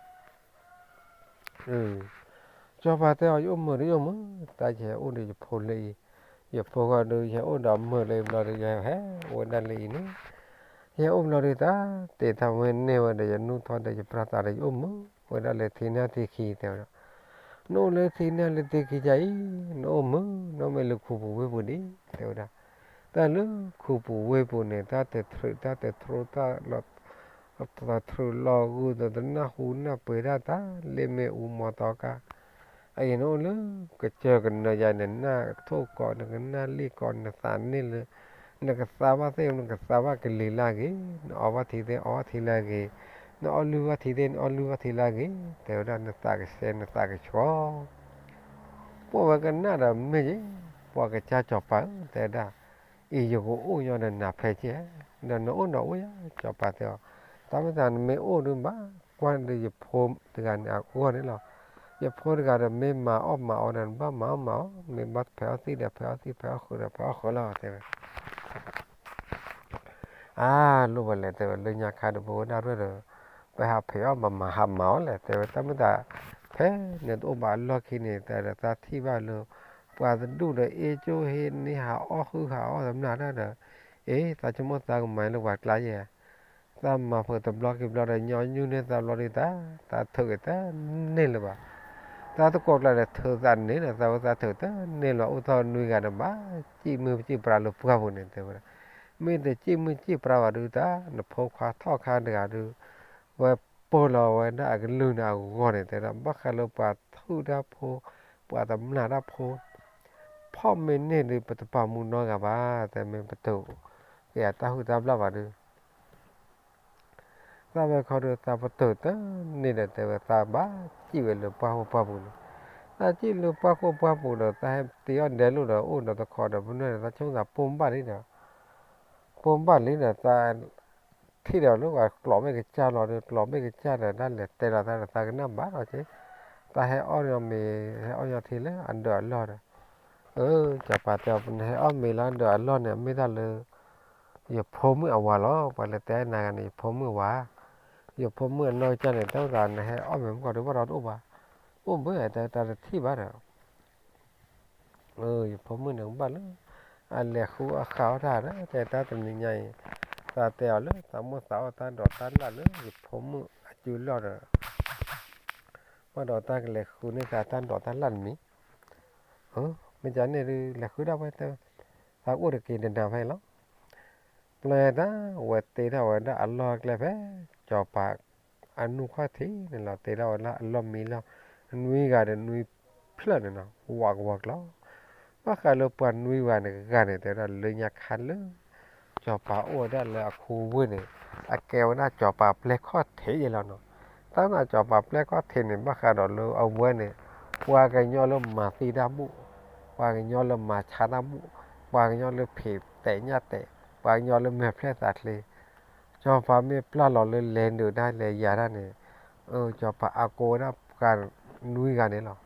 S1: จอปาแต่อายุเมื่อไรอยู่มั้งตาเจ้าอุดจะพูดเลยอย่าพูดกันเลยเจ้าอุดเมื่อไรเราจะแห่วันนั้นเลยนี่เจ้าเราเลยตาแต่ทำเงินเนี่ยวันเดียวนู้นทอนเดียวพระตาเลยวันนั้นเลยทีนี้ที่ขี้เดียวโน่เลยทีนี้เลยที่ขี้ใจโน่ไม่เลยคู่ผู้เว็บดีเดียวนะแต่เลยคู่ผู้เว็บเนี่ยตาแต่ทรูตาหลอดตาทรูลอกูแต่ตอนนั้นหูน่ะเปิดตาเลยไม่มาต่อกาไอ้โน่เลยก็เจอกันในใจเนี่ยน่าทุกข์ก่อนกันน่าลีก่อนน่ะสารนี่เลยนักสาวเสียนักสาวกันลีลากีเอาว่าทีลากีนอลูว่าทีลากีแต่ว่านักตากเซนนักตากชัวพวกกันน่าจะไม่ใช่พวกกันจ้าจอบไปแต่ได้อีโยกูโอ้ยนั่นน่ะเพจนั่นโอ้ยจอบไปเถอะตามแต่ไม่โอ้ดูบ้ากวนเดี๋ยวพมถึงกันอ่ะกวนนี่หรออย่าพูดกันไม่มาออกมาเอานั่นบ้ามาไม่บัดแผลที่เดี๋ยวแผลคนละแต่ ลูกเลยแต่ว่าเลยอยากขาดบัวน่ารู้เลยไปหาเพียวมาหาหมอเลยแต่ว่าแต่ไม่ได้เพ่เนี่ยตัวบ้านล็อกที่นี่แต่ตาที่บ้านเลยว่าจะดูเลยโจเห็นนี่หาอ้อคือหาอ้อทำหน้าได้เลยตาจะมั่วตาก็ไม่รู้ว่าอะไรอ่ะตามาเพื่อตบล็อกกับเราเลยย้อนอยู่เนี่ยตาล็อกนี่ตาเถื่อนตาเนี่ยเลยบ่าตาตะโกนเลยเถื่อนนี่นะตาเถื่อนตาเนี่ยเราอุทธรณ์นุยกันบ้าจีมือจีปลาลูกพวกเนี่ยแต่ว่าไม่ได้จีมือจีปลาว่าดูตาเนพกขาท่อขาเดือดดูว่าปลอว่าน่ากันลื่นเอางอนแต่ละบักขลุปาทูดาโพปาตำนาดาโพพ่อเมนเนี่ยดูปฏิปามุนน้อยกับบ้าแต่เมนประตูแกตาหูตาบลาว่าดูตาไปเขาดูตาประตูตาเนี่ยแต่ว่าตาบ้าจีเวลปาหูปาบุนตาจีลูปาหูปาบุนตาให้ตีอันเดลูนะโอ้ตาขอดบุนเนี่ยตาช่วงตาปุ่มบ้านนี่นะปุ่มบ้านนี่นะตาที่เดียวลูกว่ากล่อไม่กระจายหรอกกล่อไม่กระจายนั่นแหละแต่ละตากันน้ำบ้านเราใช่ตาให้อ้อยมีให้อ้อยทีละอันเดือดร้อนจะปาเจ้าเป็นให้อ้อมมีแล้วเดือดร้อนเนี่ยไม่ได้เลยอย่าพมมือเอาว่าล้อไปเลยแต่นานนี่พมมือว่าอย่าพมมือน้อยจังเนี่ยต้องการให้อ้อมเหมือนก่อนหรือว่าเราอุ้มเบื่อแต่ที่บ้านเราอย่าพมมือหนึ่งบ้านแล้วอันเลี้ยคู่ขาวท่านะแต่ตาเป็นยังไงตาเตียวเลยตาหมดสาวตาดอดตาละเลยอย่าพมมือจุดรอดว่าดอดตาเลี้ยคู่นี่ตาดอดตาลั่นมีไม่จันเนี่ยเลี้ยคู่ได้ไหมเต้ตาอ้วนกินเดินทางให้แล้วเลยนะวัดเตะเราได้อัลลอฮ์เลยเพ่จอปากอันนู้ข้าที่นี่เราเตะเราละอัลลอฮ์มีแล้วนุยกันนุยพลันนะวักแล้วว่าการเราปั่นนุยวันเนี่ยกันเนี่ยแต่เราเลยอยากขันเลยจอปากอ้วนได้เลยคูเว้ยเนี่ยแก้วน่าจอปากเปลกข้อเทียแล้วเนาะตั้งแต่จอปากเปลกข้อเทียเนี่ยบ้าการเราเอาเว้ยเนี่ยว่ากันย่อเรามาตีดามุว่ากันย่อเรามาชาดามุว่ากันย่อเราเผ็ดแต่เนี่ยแต่ว่ากันย่อเราเมื่อเพลสัตว์เลยจอปากไม่ปลาหล่อเลยเลนดูได้เลยยาได้เนี่ยจอปากอาโกนะการนุยกันเนี่ยหรอ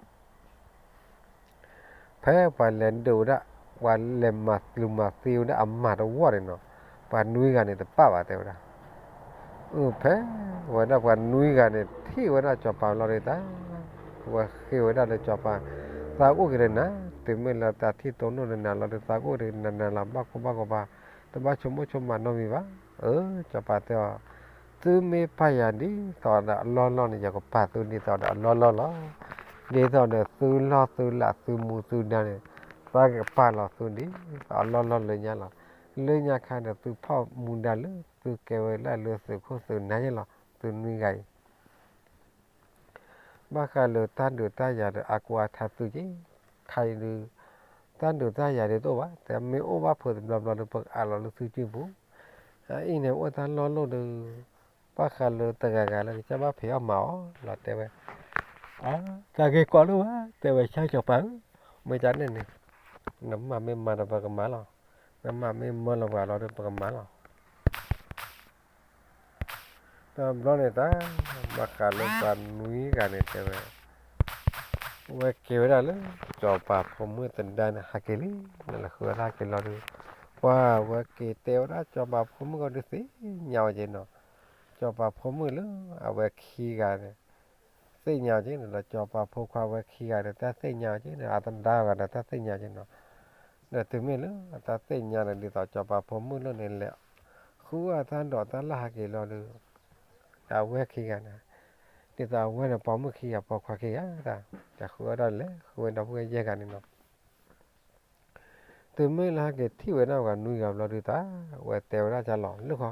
S1: แพ้ไปเลนดูได้วันเลมมาลุมาซิวได้อัมมาตัววัวเลยเนาะปานุยกันเนี่ยแต่ป้าว่าแต่ว่าแพ้วันนั้นวันนุยกันเนี่ยที่วันนั้นจอปากเราเลยตาว่าคือวันนั้นเลยจอปากตากูกินนะถึงเมื่อเราตาที่ตรงนู้นนั่นเราตากูเดินนั่นเราบ้าก็บ้าแต่บ้าชมมันน้องมีวะจอปากแต่ว่าตื้อไม่พยายามดิตอนนั้นล้อเนี่ยอยากปาตัวนี้ตอนนั้นล้อเดี๋ยวตอนนั้นซื้อล้อซื้อละซื้อมูซื้อเนี่ยตาก็ปาล้อซื้อดิตอนล้อเลยเนี่ยหรอเลยเนี่ยข้าเนี่ยซื้อพ่อมูนดาเลยซื้อเกวแล้วเลยซื้อข้าวซื้อนั่นหรอซื้อมีไงบ้าข้าเลยท่านดูท่าอยากอากวาทับซื้อจีใครดูท่านดูท่าอยากเดี๋ยวตัววะแต่ไม่โอ้ว่าเพิ่มบลาบลาเลยเปิดอะไรเลยซื้อจีบุอีเนี่ยว่าท่านล้อดูบ้าข้าเลยแต่กะเลยจะบ้าเพี้ยหมาหลอดแต่ว่าแต่แกก่อนรู้ว่าแต่ว่าใช้จบปังไม่จันเนี่ยน้ำมันไม่มาแล้วปากมาหรอน้ำมันไม่มาแล้วว่าเราได้ปากมาหรอแต่เราเนี่ยตาบ้าข้าเลยปานนุ้ยกันเนี่ยแต่ว่าเกี่ยวได้เลยจบปากผมเมื่อตันได้นะฮักเกลี่นั่นแหละคือฮักเกลี่เราดูว่าเกี่ยวเตียวได้จบปากผมเมื่อก่อนดูสิเหงาจริงเนาะจบปากผมเมื่อเลยเอาไว้ขี้กันเนี่ยสิ่งเหงาจริงเราจบปากพวกเขาไว้ขี้กันแต่สิ่งเหงาจริงอาตันดาวกันแต่สิ่งเหงาจริงเนาะเดี๋ยวถึงเมื่อเลยแต่สิ่งเหงาเนี่ยดีต่อจบปากผมเมื่อเลยเนี่ยแหละคือว่าท่านดอท่านละฮักเกลี่เราดูเอาไว้ขี้กันนะดีต่อไว้เนี่ยปอมเมื่อขี้กับปอกควาขี้กันแต่คือว่าได้เลยคือว่าเราเพื่อแยกกันเนาะถึงเมื่อละฮักเกลี่ที่ไว้น่ากันนุ้ยกับเราดูตาไว้เตียวน่าจะหลอนหรือเปล่า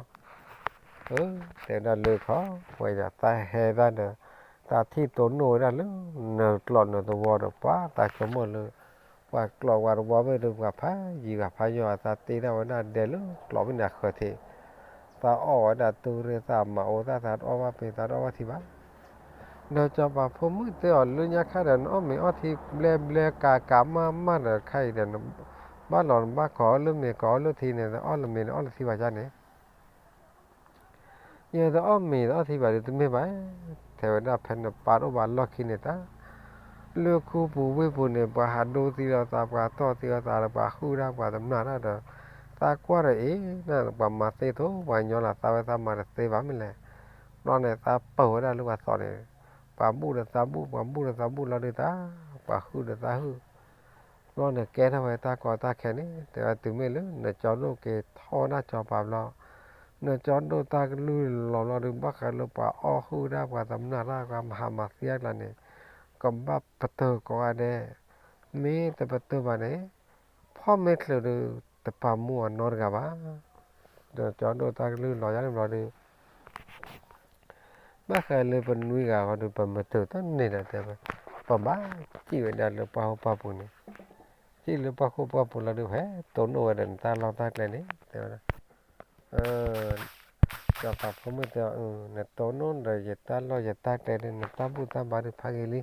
S1: เตียวน่าเลือกเขาไว้จะตายแห่ได้เด้อตาที่ตัวโน่ได้เลยเนื้อกลอนเนื้อตัววอร์ป้าตาชมเลย ว่ากลอกว่าว่าไม่รู้กับพายีกับพายอตาตีน่าวันนั้นเดลุกลอกไม่หนักเขาทีตาอ้อดัดตูเรตามาโอตาตาอ้อว่าเป็นตาอ้อว่าที่บ้านเราจะว่าผมมือเตอลุญยาข้าเดินอ้อมไม่อ้อที่เบลกามาเดินใครเดินบ้านหลอนบ้านขอเริ่มเนี่ยขอเริ่มทีเนี่ยอ้อเริ่มเนี่ยอ้อที่ว่าจ้าเนี่ยเนี่ยแต่อ้อมมีอ้อที่ว่าเดี๋ยวไม่ไปเทวดาเพนปาร์อบาลล็อกขี้เนี่ยตาเลือกคู่ผู้วิบุญเนี่ยปะหาดูที่เราตาปะต่อที่เราตาปะคู่รักปะตำนานนั่นเด้อ ta qua rồi ý nè bà mà tê thố và nhỏ là ta mà tê bám mình lẹ nó này ta bầu ra lúc bà sọ này bà bu là được ta bà hư được ta hư nó này kẻ nào vậy ta có ta kẻ này thì từ mình lớn để cho nó cái thọ nó cho bà lo nên cho nó ta cái lui lo đừng bắt cái lo bà o hư ra và tầm nà ra và mà xiết là này còn bắt bắt đầu có ai đây mấy tập bắt đầu vào nàyพ่อ mấy cái được tập bà mua nó cả ba để cho nó ta cái lui lo đi bắt cái lui bên nuôi gà và được bên bắt đầu ta này là thế bà ba chỉ về đây là bà phụ này chỉ là bà phụ là được hết tốn over đến ta lo ta cái này thế là cho bà phụ mới theo nè tốn nó rồi giờ ta lo giờ ta cái này nè ta bu ta bà được phá cái đi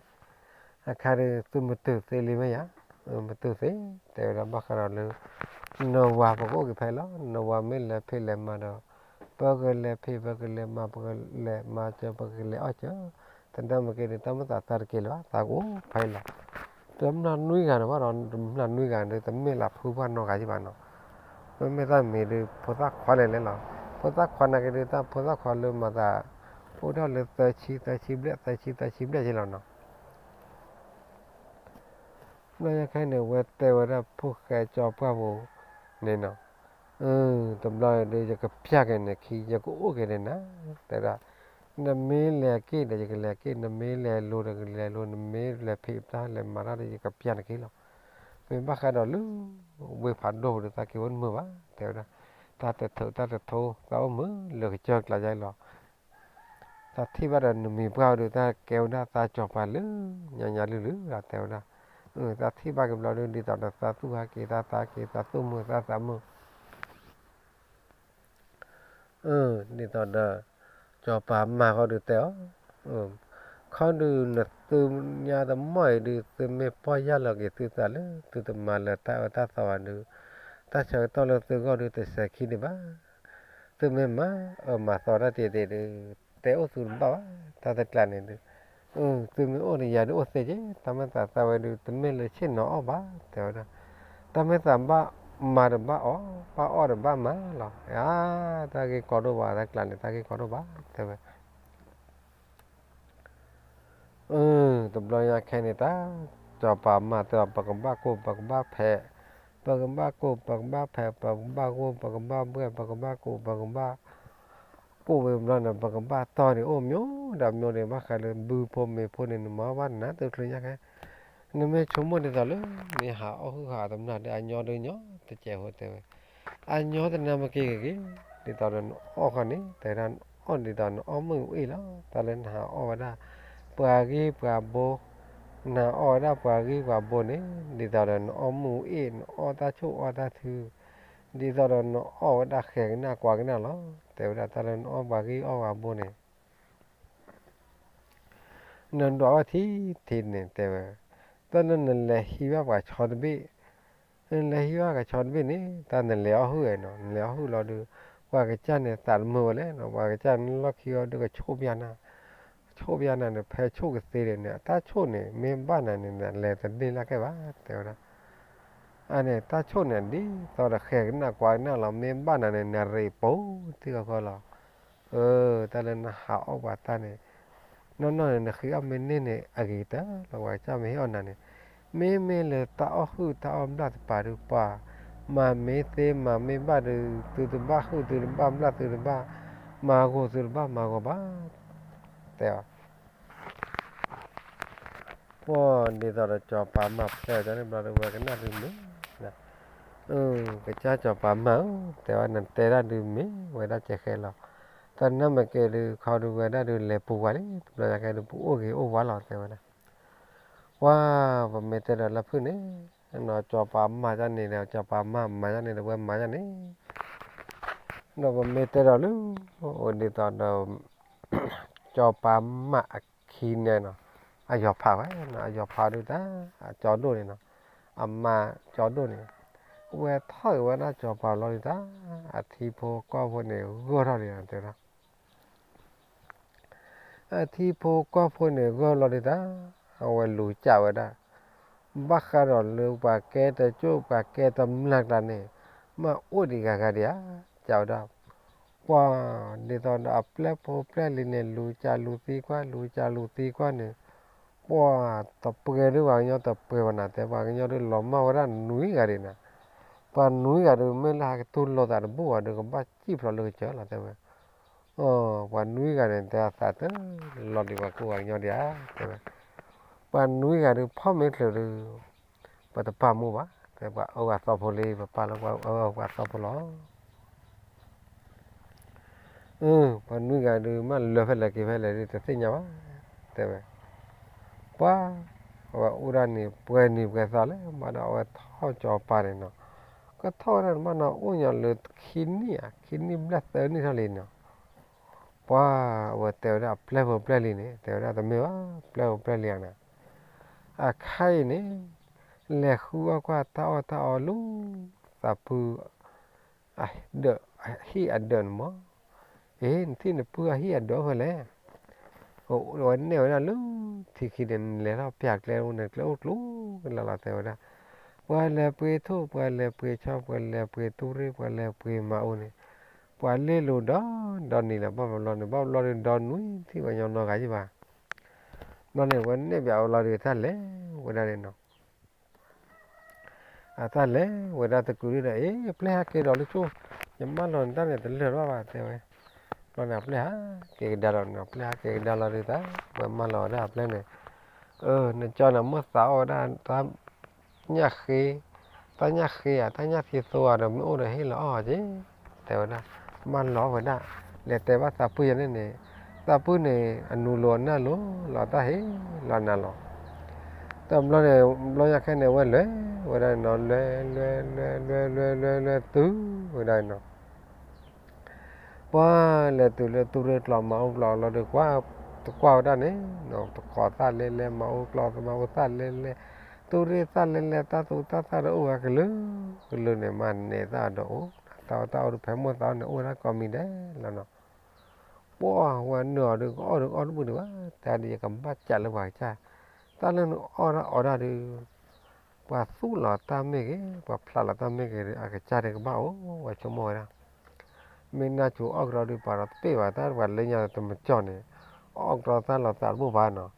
S1: khai tôi một từ thế li mấy á một từ thế thế là bắt đầu là nó vào có cái phải đó nó vào mới là phải làm mà đó bao cái là phải bao cái là mà bao cái là mà cho bao cái là ở chỗ thành ra mà cái này ta mới ta cái đó ta cũng phải là tấm là nuôi gà nó bắt đầu là nuôi gà để tấm mới là phụ văn nó cái gì bạn nó mới ta mới được phụ tác khoa lên là phụ tác khoa này cái đấy ta phụ tác khoa lên mà ta phụ đó là ta chi biết gì là nó nó cái này về tàu ra phụ cái cho bà bố nên nó tầm lo để cho cái pia cái này khi cho cái cái này nè tại ra nó mới là cái để cho cái là cái nó mới là lô nó mới là phê ta là mà ra để cái pia này cái lo mình bắt cái đó luôn về phản đồ để ta kêu mưa quá theo đó ta tự thâu ta mưa lừa chơi là dây lo ta thi bắt đầu mình vào được ta kéo ra ta chọn phải lứa nhà lứa là theo đó ta thi ba cái lo đi tao ta tu ha ta tu mưa ta mưa đi tao đó cho bà mà có được téo không được là từ nhà tao mỏi được từ mẹ bao giờ là cái từ ta nữa từ tầm mà là ta sao được ta chờ tao là từ gọi được từ sẽ khi đi ba từ mẹ má mà sao ra thì téo từ đó ta thật là này được từ mẹ ô này giờ được ô chứ ta mới ta sao được từ mẹ là trên nó ba téo đó ta mới làm ba mà được ba ó được ba má là ta cái có đồ ba ta là ta cái có đồ ba thế vậy tụi lo nhà khen này ta cho bà mà tụi bà cũng ba cô bà cũng ba phe bà cũng ba cô bà cũng ba phe bà cũng ba cô bà cũng ba bữa bà cũng ba cô bà cũng ba cô về một lần bà cũng ba to thì ôm nhớ đầm nhớ để bác khai lên bự phô này mà bán nát từ từ nhà cái nên mấy chúng mình thì rồi này hạ tầm nào để anh nhớ được nhớ thì chèo hết rồi anh nhớ thì nào mà cái thì tao lên ở cái này tại ra on thì tao nó mừng ý lắm tao lên hạ ở đó bà bố na ở đó bà bố này đi tao lên ở mù yên ở ta chỗ ở ta thư đi tao lên ở đó khéo na qua cái nào đó tại ra tao lên ở bà bố này nên đó thì này tại tao nên là hy vọng bà chọn bị nên là hy vọng bà chọn bị này tao nên léo hư là được qua cái chân này tàn mưa đấy nó qua cái chân nó khi được cái chỗ biên à chỗ biên này phải chỗ cái gì này ta chỗ này mình bán này là thật đi là cái bá theo đó anh này ta chỗ này đi tao đã khéo cái nào qua nào là mình bán này là rì bố thì có là ta lên hảo và ta này nó là khi ông mình này cái ta là ngoài cha mình hiểu này mình là tao hư tao đã bà được bà mà mấy thế mà mình bà được từ ba hư từ ba là từ ba mà go từ ba mà go ba theo qua đi tao đã cho bà mập theo cho nên bà được về cái nào được nữa cái cha cho bà máu theo anh nên tê ra được mấy vậy đó chạy khe lò thành ra mà cái được khó được về đó được lệ phụ quá đấy rồi cái được phụ cái ô quá lò theo đó wow và mấy tê là phương đấy nó cho bà mà ra này là cho bà mà ra này là về mà ra này nó và mấy tê đó luôn đi tao đó cho bà mà khi này nó giờ phá ấy nó giờ phá được ta cho đồ này nó mà cho đồ này về thôi về nó cho phá lo đi ta thì phố qua phố này gỡ ra đi thế đó thì phố qua phố này gỡ lo đi ta về lùi chào vậy đó bắt ra rồi lùi và kẹt chỗ và kẹt tầm lạc là này มาอุดิกากาเดียเจ้าดาว่าเดี๋ยวตอนอัปเปลโปเปลลินเนลูจาลูตีกว่าลูจาลูตีกว่าเนี่ยว่าตบเปลือยหรือว่าเงี้ยตบเปลือยวันนั้นแต่ว่าเงี้ยดูหล่อมาวันนั้นนุ้ยกันเลยนะปานนุ้ยกันดูไม่ลากตุนโลดาบัวดูก็บ้าจีบเราเลยเจ้าละแต่ว่าปานนุ้ยกันเนี่ยแต่สัตว์หล่อดีกว่ากูว่าเงี้ยเดียแต่ว่าปานนุ้ยกันดูพ่อไม่เคยดูปัตตามูวะแต่ว่าเอาว่าสอบพลีปาแล้วว่าเอาว่าสอบพลอปานนุ้ยกันดูมันเลือดเฟลกี่เฟลเลยแต่สิ่งเนี้ยวะแต่ว่าป้าว่าอุรานี่ป่วยนี่ก็สาเลยมันเอาท่อจอปาเลยเนาะก็ท่อนั้นมันเอาอุ้ยเลยคินนี่บลัดเตอร์นี่ทะเลเนาะป้าว่าเตอร์อะเพลลีนี่เตอร์อะแต่ไม่ว่าเพลลีอ่ะนะอะใครนี่เลี้ยหัวกว่าตาลูตาปูอ่ะเดอฮีอันเดินมั้งที่นี่ปูฮีอันเดินเหรอโอ้วันนี้วันนั้นลูที่คิดเห็นเลยเราเปียกแล้วเนี่ยแล้วลูกันละแต่ว่าว่าเลยไปทุบว่าเลยไปชอบว่าเลยไปตุเรว่าเลยไปมาอุนี่ว่าเลยลูดอนนี่แหละบ้าเราดอนนู้นที่ว่าย้อนนอกกันใช่ปะนอนเนี่ยวันนี้เบียร์เราเดือดท่านเลยวันนั้นเนาะท่านเลยวันนั้นตะกุยเลยเปล่าเกดอลิชูยังมาลอนท่านเนี่ยตะเลือดว่าแต่ว่าลอนเปล่าเกดอลเนาะเปล่าเกดอลเลยท่าวันมาลอนได้เปล่าเนี่ยเนี่ยจอนะเมื่อสาวได้ตามยักษ์ตายักษ์อ่ะตายักษ์ที่ตัวเราไม่โอ้เลยให้เราอ๋อจีแต่ว่ามันล้อไว้ได้แต่ว่าตาปุยนั่นเนี่ยตาปุยเนี่ยอนุโลมน่ะล้อเราตาเฮ้เราน่ะล้อแต่เราอยากให้เนี่ยว่าเลยว่าได้นอนเลยตู้ว่าได้เนาะว่าเลยตู้เรื่องเราเมาเราดีกว่าตัวกว่าได้เนี่ยเนาะตัวขอตาเลยเมาเราตาเลยตัวเรื่องตาเลยตาโอ้ก็เลยเนี่ยมันเนี่ยตาโดตาดูแพงหมดตาเนี่ยโอ้แล้วก็มีได้แล้วเนาะว่าเหนือดูก็อ้อดูบุญว่าแต่เดี๋ยวกับบ้าจัดเลยว่าใช่ตาเรื่องอ้อได้ดูว่าสู้หล่อตามไม่เกี่ว่าพลาดตามไม่เกี่ยอาจจะจ่ายกับบ้าว่าชั่วโมงนะไม่น่าจูออกเราดูปาร์ตี้ว่าตาวันเลยเนี่ยตัวมันจ่อเนี่ยออกเราตาเราตาบุบานเนาะ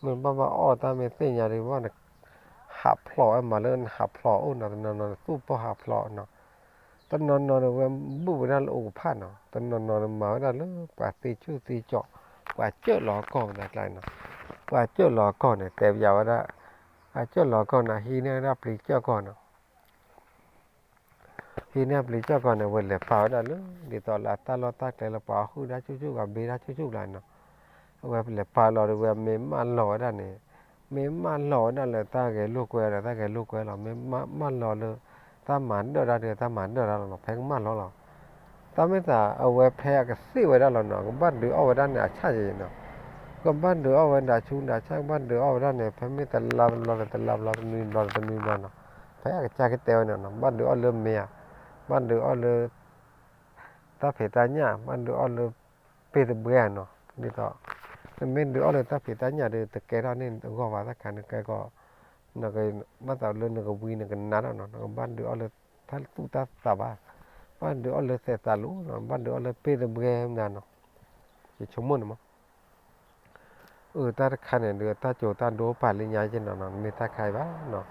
S1: มันบ้าอ้อตามไม่เสียอย่างเดียวว่าหับพลอมาเล่นหับพลอโอ้เนาะนอนสู้พอหับพลอเนาะตอนนอนว่าบุบนั่นโอ้ผ่านเนาะตอนนอนมาได้เลยกว่าตีจ่อกว่าเจอหลอกก่อนได้ไรเนาะกว่าเจอหลอกก่อนเนี่ยแต่ยาวได้เจอหลอกก่อนนะฮีเนี่ยรับปลีเจ้าก่อนเนาะฮีเนี่ยปลีเจ้าก่อนเนี่ยวันเล็บเปล่าได้เลยดีต่อละตาเราตาแต่ละเปล่าหูได้ชูกับเบียได้ชูไรเนาะว่าเล็บเปล่าเราดูว่าไม่มันหล่อได้เนี่ยไม่มันหล่อนั่นแหละตาแกลูกแกเราไม่มันหล่อเลยตาหมันเดือดตาหมันเดือดเราแพงมันหล่อเราตาไม่ตาเอาไว้แพ้ก็ซื้อไว้ได้เราเนาะก็บ้านเดือเอาไว้ด้านเนี่ยใช่เนาะก็บ้านเดือเอาไว้ด่าชูด่าช่างบ้านเดือเอาไว้ด้านเนี่ยแพ้ไม่แต่เรามีเราเนาะแพ้ก็จ่ายก็เตียวเนาะบ้านเดือเอาเริ่มเมียบ้านเดือเอาเลยตาเผตาเนี่ยบ้านเดือเอาเลยเปตเบื่อเนาะนี่ต่อไม่เดือเอาเลยตาเผตาเนี่ยเดือแต่แกเราเนี่ยก็ว่าสักการนึงแกก็นักมาต่อเรื่องนักวิ่งนักนั่นเนาะบ้านเดือเอาเลยท่านตู้ตาสบายบ้านเดือเอาเลยเสตาลูเนาะบ้านเดือเอาเลยเปตเบื่อนั่นเนาะจะชมมันมั้งตาขันเดือตาโจตาโดปาลิญญาเจนเนาะมีตาใครบ้างเนาะ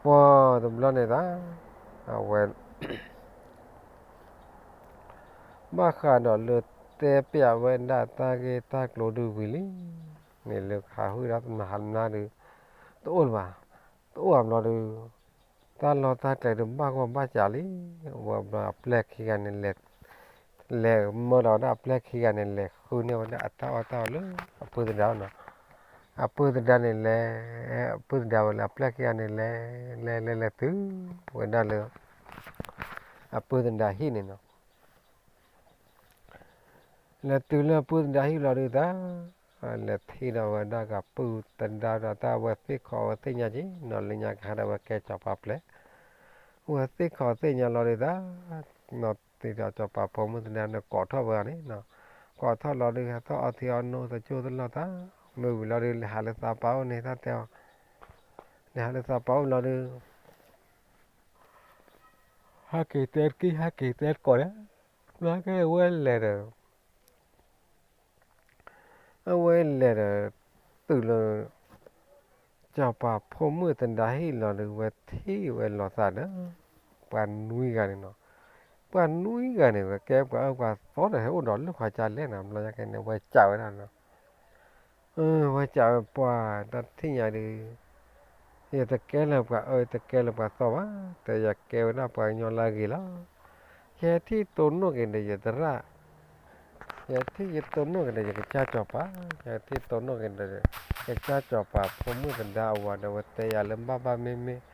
S1: พอตำรวจเนี่ยตาเอาไว้บ้าขาดเลือดเตะเปียเว้นได้ตาเกตากโลดูวิลิเนี่ยเลือกขาหุยรับมาหันหน้าดูตัวมาตัวเราดูตาเราตาใจดูบ้าก็บ้าจ่าลิว่าบ้าแปลกขี้กันเนี่ยเล็กเมื่อเราได้แปลกขี้กันเนี่ยเล็กคือเนี่ยวันนี้อัตตาเลยพูดถึงดาวเนาะพูดถึงดาวเนี่ยเล็กพูดถึงดาวเลยแปลกขี้กันเนี่ยเล็กตื้อวันนั้นเลยพูดถึงดาวหินเนาะเล็กตื้อเลยพูดถึงดาวหินเราดูตาเล็กที่เราวันนั้นก็พูดถึงดาวตาว่าสิขอว่าสิญาจีนอลิญญาขาดว่าแกจับปับเลยว่าสิขอสิญาเราดูตานอติดจับปับผมมันเนี่ยกอดท่อเบอร์นี่เนาะกอดท่อเราดูครับท่อเอาที่เอาโน้ตจูดเราตามือเราดูหาเลสาเป้าเนี่ยท่าเดียวเนี่ยหาเลสาเป้าเราดู hacketeก่อนนะแล้วก็เว้นเลยเด้อเว้นเลยเด้อตื่นเลยจะป่าพอมือตันได้หรอหรือว่าที่เว้นหลอดสัตว์นะปานนุ้ยกันเนาะปานนุ้ยกันเนี่ยแกก็เอาว่าสอนให้อุดรลูกขาจานเล่นน้ำเราจะกันเนี่ยไว้เจ้านั่นเนาะไว้เจ้าป่าตัดที่อย่างดีอย่าตะแกรงป่าตะแกรงป่าสวะแต่อยากแกวน่าป่าย้อนลากิละแค่ที่ต้นนกเองเดียดระ Jadi itu nu kena jadi caca pa, jadi itu nu kena jadi caca pa, kamu kena awal awal teh ya lembab meme,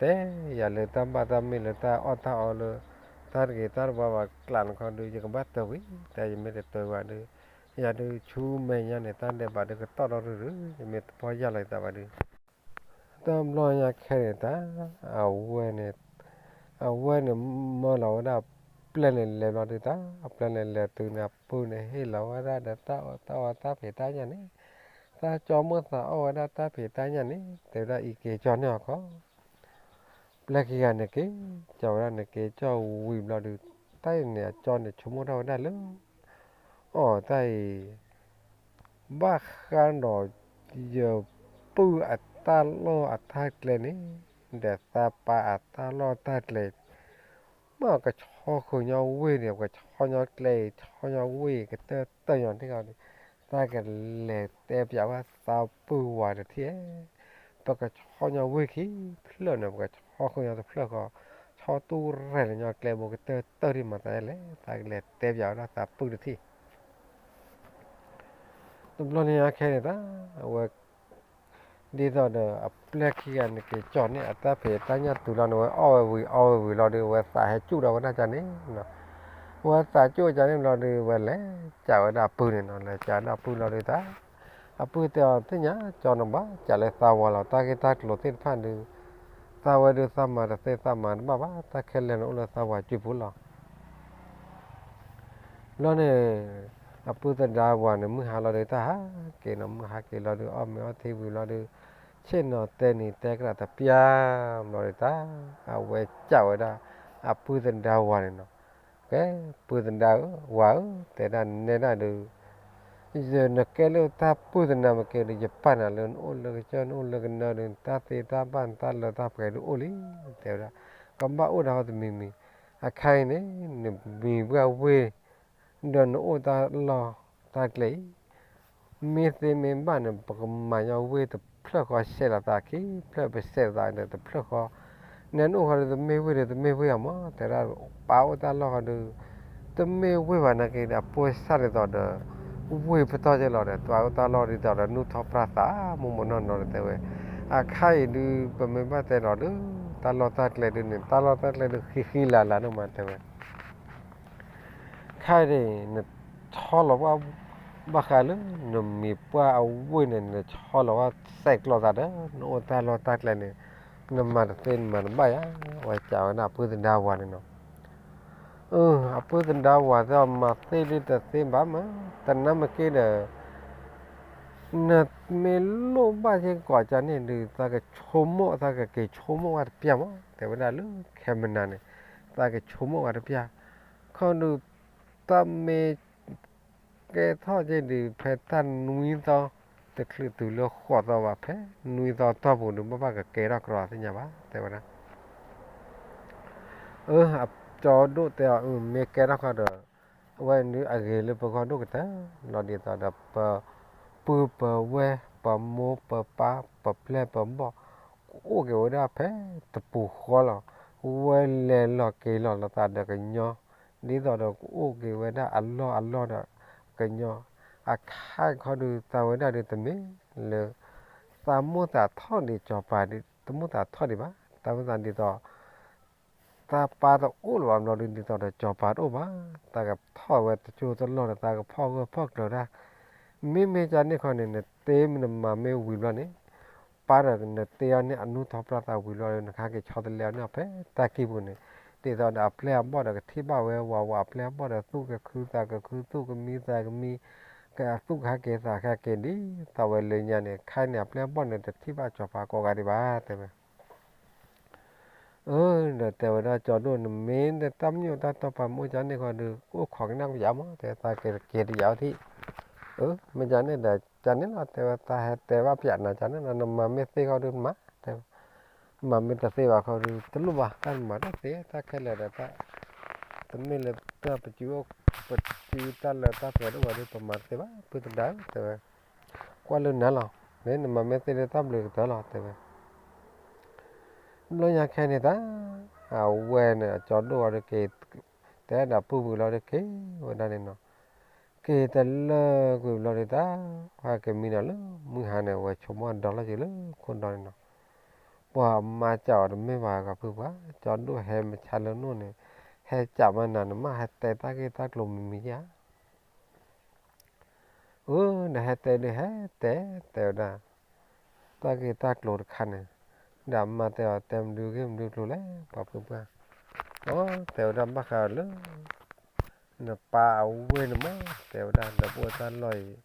S1: teh ya lembab meme leta otak all, tar gitar bawa klan kau du juga batu wi, teh ya mete tu wadu, ya du cuma ya neta deh badu ketor dulu, ya mete poja lah itu badu. Tam lo ya kereta, awal ni malau dah plan le lo đi ta plan le từ nạp pu này hay là ra đã ta phải ta nhà này ta cho mưa ta ra ta phải ta nhà này từ ra ý kiến cho nhỏ có plan kia này cái cho ra này cái cho quỳ lo được tay này cho này chúng mua đâu đã lớn tay bác khăn đồ giờ pu ta lo ta lên này để ta pa ta lo ta lên mà cái cho khởi nhau quê này cái cho nhau lệ cho nhau quê cái tơ tơ nhọn thế nào ta cái lệ đẹp giảว่าsao bự hoài được thế và cái cho nhau quê khí lớn này cái cho khởi nhau tập lớn cho tu rẻ là nhau lệ một cái tơ tơ đi mà ta lệ ta lệ đẹp giả là sao bự được thế tụi nó này cái này đó đi rồi đó application cái chọn này ta phải ta nhớ tụi nó nói ôi lo được và xài chút đâu nó cho nênว่าสาจุจะเนี่ยเราดูว่าแหละจ่าว่าดาปืนเนี่ยเราจ่าดาปืนเราดูตาอาปืนเดียวที่เนี้ยจอนบ้าจ่าเลยสาวเราตากิตาโหลดที่ผ่านดูสาวดูสามาแต่สามาบ้าตาแค่เล่นอุลสาวจีบุลแล้วเนี่ยอาปืนดาวเนี่ยมือหาเราดูตาเกณฑ์มือหาเกณฑ์เราดูอ้อมไม่อ้อทีวีเราดูเช่นเนาะเตนี่แต่กระดาษพิยามเราดูตาเอาไว้จ่าว่าดาอาปืนดาวเนี่ยเนาะcái bữa tuần đầu quá thế là nên là được giờ nó cái lúc ta bữa tuần nào mà cái được Japan là lớn ôn là cái chân ôn là cái nào được ta thì ta ban ta là ta phải được ôn lý thế là còn bao ôn nào thì mình khai này mình vừa về rồi nó ôn ta lo ta lấy mình thì mình ban được mà nhau về thì phải có xe là ta khi phải phải xe là được phải có nên ôn họ được mình về mà thế là bao ta lo được tụi mình vui vào cái đã bôi sát được rồi vui phải to cho rồi tao tao lo đi rồi nút thọ prasa muốn nó rồi thế khai đi bây mình bắt tay rồi tao lo tao lấy được nên tao lo tao lấy được khi là nó mà thế khai đi nè cho làว่าบ้าkhai luôn nèมีว่าเอาvui nè cho làว่าsạch lo ra đó nó tao lấy nè nè mà tên mà nó bay á vậy chào nó bữa tin đào qua nè apa tenda wada mati di tasi bama tanah mungkin na melo baca kaca ni di taga chomo taga ke chomo ada pia mo tapi dah lu kemana ni taga chomo ada pia kalau ta me ke thọ je di petan nui to tekli tu lo khwa wa phe nui to to bu nu ba ka ke ra kro sa nya ba tapi dah cho đốt theo mấy cái đó có được vậy nếu ở ghế lên có đốt cái nó đi tao đập bự bự quê bự mô bự ba bự ple bự bò ô cái đó phải tập bù khó là quê lên là cái là ta được cái nhau đi tao được ô cái đó ăn lo đó cái nhau khai khó được tao đó được tầm mấy là tao muốn ta thọ đi cho bà đi tao muốn ta thọ đi ba tao muốn ta đi tao ta pa ta ul wam lo din ta da cho pa do ba ta ga pho wa ta chu ta lo ta ga pho lo da me ja ni khon ne te me ma me wi lo ne pa ra ne te ya ne anu tho pra ta wi lo ne kha ke cho ta le ne phe ta ki bu ne te da da ple bo da thi ba we wa ple bo da tu ke khu ta ke khu tu ke mi ta ke mi ka tu kha ke sa kha ke di ta we le nya ne khai ne ple bo ne te thi ba cho pa ko ga di ba te me แต่ว่าจอดนู่นเมนแต่ตั้มอยู่ตาต่อไปมั่วจันนี่ก็ดูก็ของนั่งยาวมั้งแต่ตาเกลียดยาวที่ไม่จันนี่แต่จันนี่ละแต่ว่าตาแต่ว่าเปียกนะจันนี่ละนมาไม่เสียเขาดูมาแต่มาไม่ตัดเสียว่าเขาดูตลุบ้ากันมาได้เสียตาแค่เลยแต่ตาแต่ไม่เลยตาไปจิวตาเลยตาเปิดว่าดูประมาณเสียว่าเพื่อตัดได้แต่ว่ากว่าเรื่องนั้นหรอเนี่ยมาไม่เสียตาเบลอตลอดแต่ว่าเราอยากแค่นี้ตาเอาเว้นจอดดูอะไรเกตแต่ดับผู้บุรุษเกตวันนั้นเนาะ que tal que lo de ta ha que mina lo mu ha ne wa chomo dollar ji lo kon do no wa ma chaw me wa ka phu ba chaw do he ma cha lo no ne he cha ma na ma ha te ta ke ta lo mi ya na he te ne he te da ta ke ta lo khan ne da ma te tem du ke du lo le pa phu ba te da ma kha lo na pa we na ma te da da bo ta loi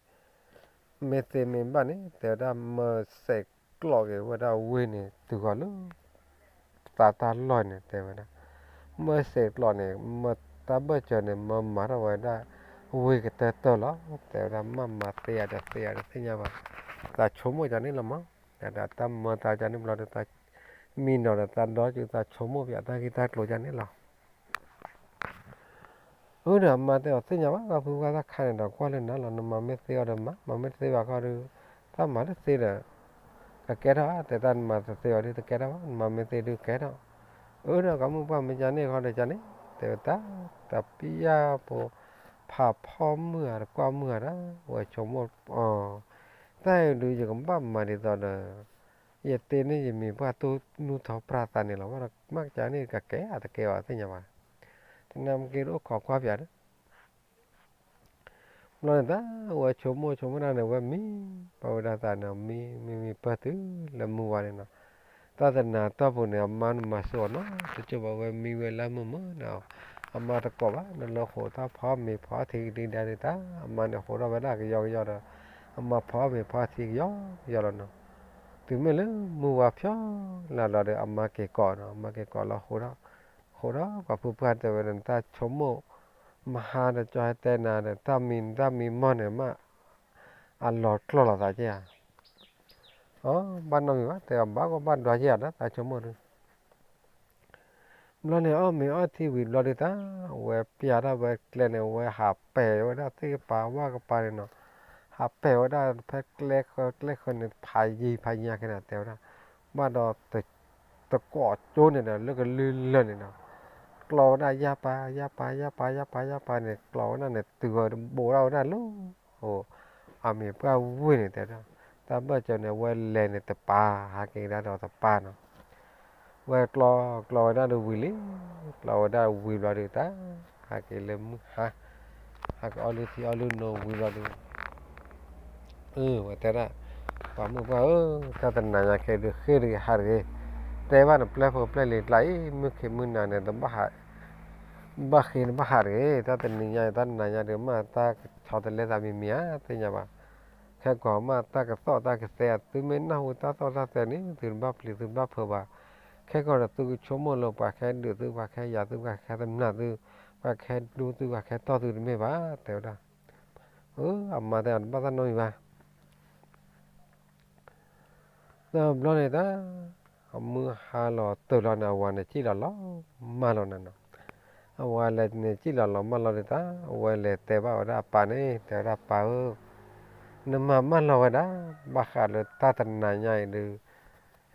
S1: me te me ba ne te da ma se klo ke wa da we ne tu ga lo ta loi ne te wa da ma se klo ne ma ta ba cha ne ma ra wa da we ke te to lo te da ma te ya da te nya ba ta cho mo ja ne la ma da ta ma ta ja ne lo da ta mi no da ta do ju ta cho mo ya ta ki ta lo ja ne la nè mà tao thấy nhà bác là phụ gia khai này qua lên đó là mà mấy xe ở mà mấy xe vào coi được ta mà nó xe là cái đó tại ta mà xe ở đi cái đó mà mấy xe được cái đó nè có một bạn mấy cha này coi để cha này tại ta tập bia bộ phá phom mưa qua mưa đó và chống một taดูจากบ้านมาดีตอนอย่าเต้นนี่จะมีว่าตัวนู้ทอปราตานี่หรอว่ามักจะนี่กับแกแต่แกว่าที่ยังไงที่นำกิโลขอความอยาก nói ta wa chomo na ne wa mi pa da ta na mi pa tu la mu wa ne na ta ta na ta pu ne man ma so no to cho ba wa mi we la mu mo na amma ta ko ba na lo ho ta pha mi pha thi di da de ta amma ne ho ra ba da ke yo da amma pha mi pha thi yo la no tu me le mu wa phya la de amma ke ko no amma ke ko la ho ra pa pu pa ta wa ta chomo mà hà để cho hai tên là để ta mình mòn này mà ăn lọt lọt là tại chứ à ban đầu mình bắt thì ông bác có ban đó gì đó tại chỗ một lo này mình thì vì lo đi ta về bia đó về lên này về hạ bè về đó thì bàว่าก็ไปเนาะhạ bè về đó phảiเล็กคนเนี่ยพายยาขนาดเดียวนะบ้านเราตะกอดโจนเนี่ยแล้วก็ลื่นเนี่ย clò đã ya pa clò này từ bộ đâu ra lúc mình bao vui này thế đó ta bây giờ này quay lên này tập pa hai cái đã đầu tập pa nó quay clò đã được vui lý clò đã vui vào được ta hai cái lên ha hai cái oli nó vui vào được vậy thế đó và mình bảo ta tình này cái được khi được hai cáiแต่ว่าplayเลยไหลมือหนาเนี่ยต้องบ้าถ้าเป็นนิยายท่านนายเดิมมาตาชาวทะเลสามีเมียแต่ยังว่าแค่ก่อมาตากระต่อตากระเสียตื่นเม้นหน้าหูตาต่อตาเสียนี่ตื่นบ้าปลีตื่นบ้าเผื่อว่าแค่ก่อนตื่นชั่วโมงลงไปแค่เดือดตื่นว่าแค่ยาตื่นว่าแค่ตำหนักตื่นว่าแค่ดูตื่นว่าแค่ต่อตื่นไม่ว่าแต่ว่ามาแต่บ้านน้อยว่าแล้วเราเนี่ยนะมือหาเราตัวเราเนี่ยวันนี้ที่เราล้อมาเราเนี่ยว่าเลยเนี่ยที่เรามาเราเนี่ยตาว่าเลยแต่ว่าเราป่านี่แต่เราป่านั่นมาเราได้บ้าขาดเลยตาตันนายใหญ่เลย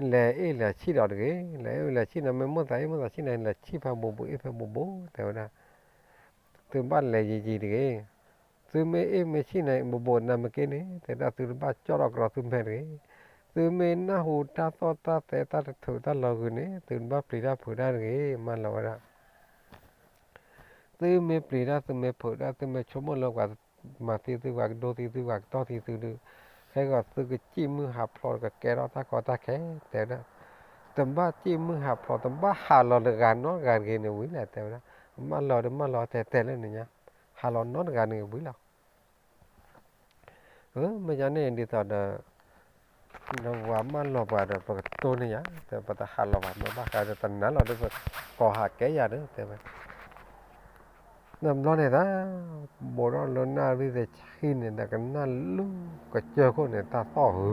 S1: เลยที่เราเลยเลยที่นั่นไม่มั่วใจที่นั่นเลยที่พาบุบุแต่ว่าตัวบ้านเลยจีเลยตัวไม่ที่ไหนบุนั่นเมื่อกี้นี่แต่เราตัวบ้านจอดเราตัวแม่เลยตัวเมนนะหูตาต่อตาแต่ตาถูตาเราคนนี้ตัวบ้านปลีดาผูได้เลยมาเราได้ từ mấy bì ra từ mấy phở ra từ mấy chỗ một lần quả mà từ quả đô từ quả to từ cái gọi từ cái chim mưa hạp lò cái đó ta có ta khé thế đó tầm ba chim mưa hạp lò tầm ba hà lò được gàn nó gàn cái này quý là thế đó mà lò thế lên này nhá hà lò nó gàn này quý là mấy nhà này đi tao là no wa ma lo ba de pa to ni ya te pa ta ha lo ba ma ba ka de tan na lo de ko ha ke ya de te ba nam lo ne da bo ro lo na ri de chi ne da ka na lu ka che ko ne ta to hu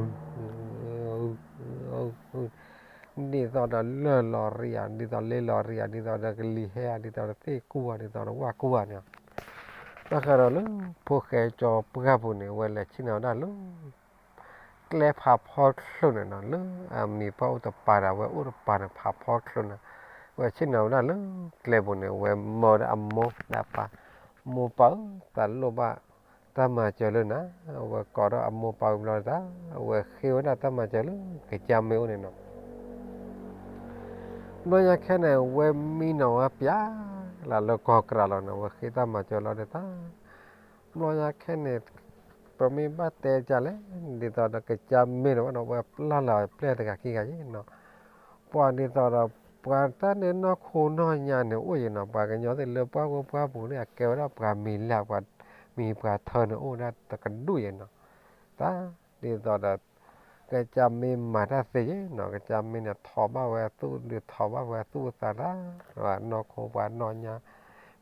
S1: đi tao đã lơ lò rìa đi tao lê lò rìa đi tao đã cái lì he đi tao đã tê cua đi tao đã qua cua nè nó khai đó lúc phố khai cho bữa bữa này quay lại khi nào đã lúc lẽ phá phốt luôn nè nó lúc mi bao tập bà đã quay út bà đã phá phốt luôn nè quay khi nào đã lúc lẽ bữa này quay mò đã mò đã bà mò bao ta lúc bà ta mà chờ lên á quay có đó mò bao rồi đó quay khi đó ta mà chờ lên cái cha mèo này nó nói như thế này quê mi nào á bia là lo có cái nào nó khi ta mà cho lo được ta nói như thế này bây mi bắt té chả lẽ đi tao đó cái chăm mi nó quê là plei được cái gì nó qua đi tao đó qua ta nên nó khôn nó nhà này ôi nó qua cái nhỏ thì lừa qua bố này kéo đó qua mi là qua mi qua thơ nó ôi ra ta cần đuổi nó ta đi tao đó cái chăm mi mà ra gì nó cái chăm mi là thọ bao về tu được thọ bao về tu ta ra và nó khô và nó nhà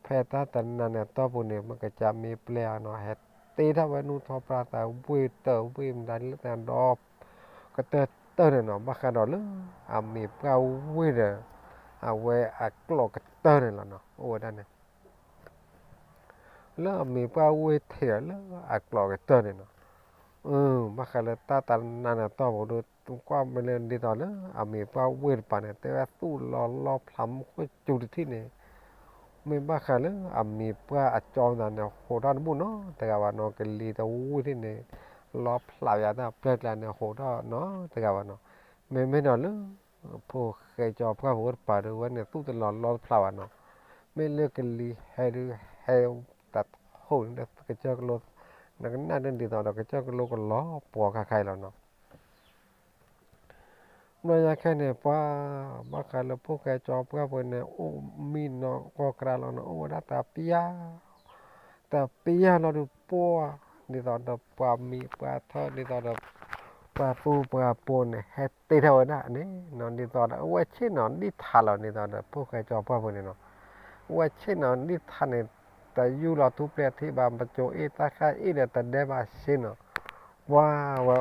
S1: phe ta tận là nè to bùn này mà cái chăm mi plea nó hết tê ra về nu thọ pra ta vui mình đánh lúc nào đó cái tơ này nó bắt cái đó luôn mi cao vui rồi về cái cái tơ này là nó ôi đây này lúc mi cao vui thì là cái tơ này nó bắt cái là ta tận là nè to bùn được qua mình lên đi đó nữa mi cao vui pa nàyแต่ว่าตู้รอพลัมก็จุดที่นี่ไม่บ้าค่ะเลยมีป้าจอมนั่นเนี่ยโหดานบุญเนาะแต่ว่าน้องก็ลีแต่วู้ที่นี่รอพลายานะเปลือกแล้วเนี่ยโหดเนาะแต่ว่าน้องไม่นอนเลยพวกเคยจอบก็หัวป่าดูว่าเนี่ยตู้ตลอดรอพลายานาะไม่เลือกกันลีให้ตัดโหดแต่ก็เจอกันรถนั่นก็น่าเดินดีต่อเราก็เจอกันรถก็ล้อปวกใครแล้วเนาะน้อยแค่เนี่ยป้าบ้ากันแล้วพวกแกจอบก็เป็นเนี่ยโอ้มีเนาะก็กระเราเนาะโอ้ได้แต่ปียแต่ปียเราดูปัวนี่ตอนเราปลามีปลาทอดนี่ตอนเราปลาปูปลาปูเนี่ยให้ตีเท่านั้นนี่นอนนี่ตอนเราว่าเช่นนอนนี่ทันเรานี่ตอนเราพวกแกจอบก็เป็นเนาะว่าเช่นนอนนี่ทันเนี่ยแต่อยู่เราทุกเรื่องที่บางประโจเอตาค่าเอเนี่ยแต่ได้มาเช่นเนาะ ว่า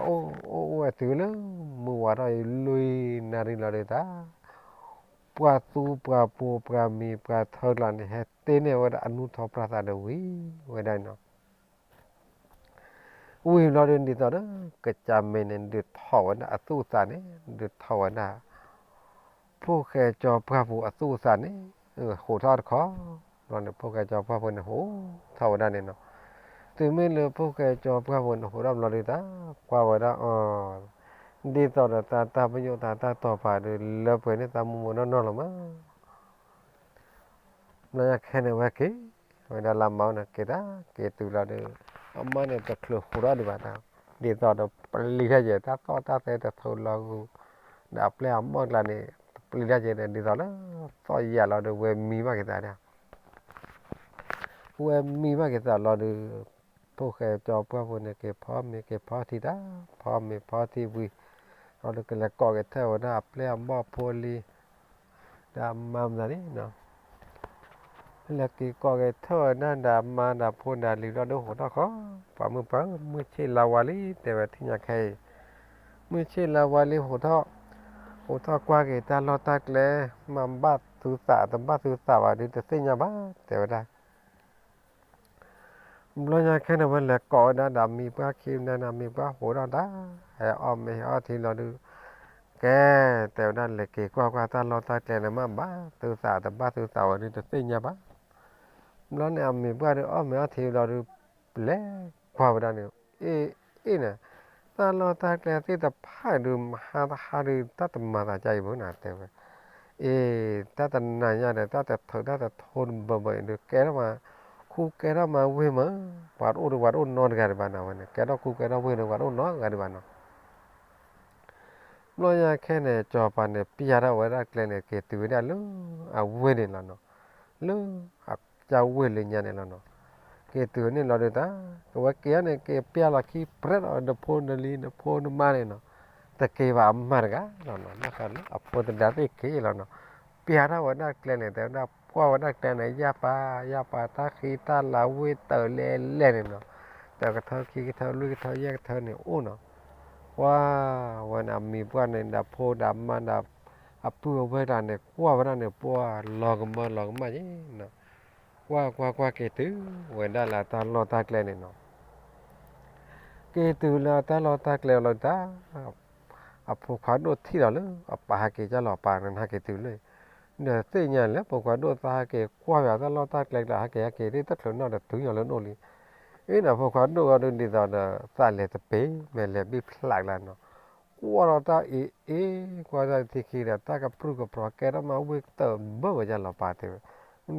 S1: โอ้ถือแล้วมือว่าเราลุยนาริลาเดต้าปลาตูปลาปูปลามีปลาทอดลานเฮเตเนี่ยว่าอนุทอปลาตาเดวิว่าได้เนาะอุ้ยเราเดินดีต่อเนาะก็จำเมนเดือดถอนะอสุสานเนี่ยเดือดถอนะผู้แค่จอปลาปูอสุสานเนี่ยโหทอดคอเราเนี่ยผู้แค่จอปลาปูเนี่ยโหถอนะเนี่ยเนาะ từ mấy lứa phố cái cho qua vườn hồ đầm lò đi ta qua vườn đó đi tàu là ta bây giờ ta tàu phải được lỡ phải nên ta mua nó là má nó là cái này vậy kì vậy là làm máu này cái đó cái từ là được ông mà này ta khử hồ đó đi bạn nào đi tàu là lý ra vậy ta thấy ta thâu là đạp lên ông mà là này lý ra vậy này đi tàu đó tàu giờ là được về mi mà cái ta nè về mi mà cái ta là được พวกแกจอบก็วันนี้แกพร้อมมีแกพอที่ได้พร้อมมีพอที่วิเราดูกันแล้วก็แกเท่านั้นเปลี่ยนบ่อโพลีดำมาแบบนี้เนาะแล้วก็แกเท่านั้นดำมาดำพูนดำลีเราดูหัวเราเขาป่ามือเช่ลาวาลีแต่ว่าที่อยากให้มือเช่ลาวาลีหัวเรากว่าแกตาเราตากเลยมาบ้าสุสานบ้าสุสานว่าดีแต่เสียบ้าแต่ว่าได้ เราอยากแค่นั้นวันแหละก่อนนะดำมีปลาเค็มนะมีปลาโหดได้ให้อ้อมไม่อ้อที่เราดูแกแต่นั่นแหละเกี่ยวกับตาเราตาแกนะมาบ้าตัวสาวแต่บ้าตัวสาวนี่ตัวสิ่งเนี่ยบ้าเราเนี่ยมีปลาดูอ้อมไม่อ้อที่เราดูเล่ความดันเนี่ยเนี่ยตาเราตาแกที่แต่ผ้าดูหาดูตาตมาตาใจบุญนะแต่ว่าตาตนายเนี่ยตาแต่เธอตาแต่ทนบ่อยๆดูแกแล้วมา คู่แกเรามาเว้ยมั้งวัดอุ่นนอนกันบ้านเราเนี่ยแกเราคู่แกเราเว้ยวัดอุ่นนอนกันบ้านเราเราอยากแค่เนี่ยจอปันเนี่ยพิจารณาไว้ได้แค่เนี่ยเกิดตัวได้ลูเอาเว้ยเนี่ยเราเนาะลูจะเว้ยเลยเนี่ยเราเนาะเกิดตัวเนี่ยเราเดี๋ยวตาก็ว่าเกี่ยเนี่ยเกี่ยพิจารณาขี้เปรตเอาเดพอนเดลีเดพอนมาเนี่ยเนาะ แต่เกี่ยวกับมันก็เราเนาะนะครับอ่ะพูดถึงดาที่เกี่ยวเราเนาะปีหน้าวันนั้นเกลเนี่ยแต่ว่าพวกวันนั้นเกลเนี่ยยาปาตาขีตาลาวิเตอร์เล่นเนาะแต่ก็เธอขี้เธอลุยเธอแยกเธอเนี่ยโอ้เนาะว่าวันนั้นมีพวกเนี่ยดับโพดับมันดับอับเพื่อเวลาเนี่ยกว่าวันนั้นเนี่ยพวกลองมาเนี่ยเนาะกว่าเกตุวันนั้นละตาลอตาเกลเนี่ยเนาะเกตุละตาลอตาเกลเราตา apo khado thira le apa ha ke jalo pa nan ha ke tu le ne te nya le po khado ta ha ke kwa ya ta lo ta klek la ha ke ri ta thlo no da tu nya le no li e na po khado ga ni da da ta le te pe me le bi flak la no kwa ra ta kwa ra ti ki ra ta ka pru ko pro ke ra ma we ta bo ga jalo pa te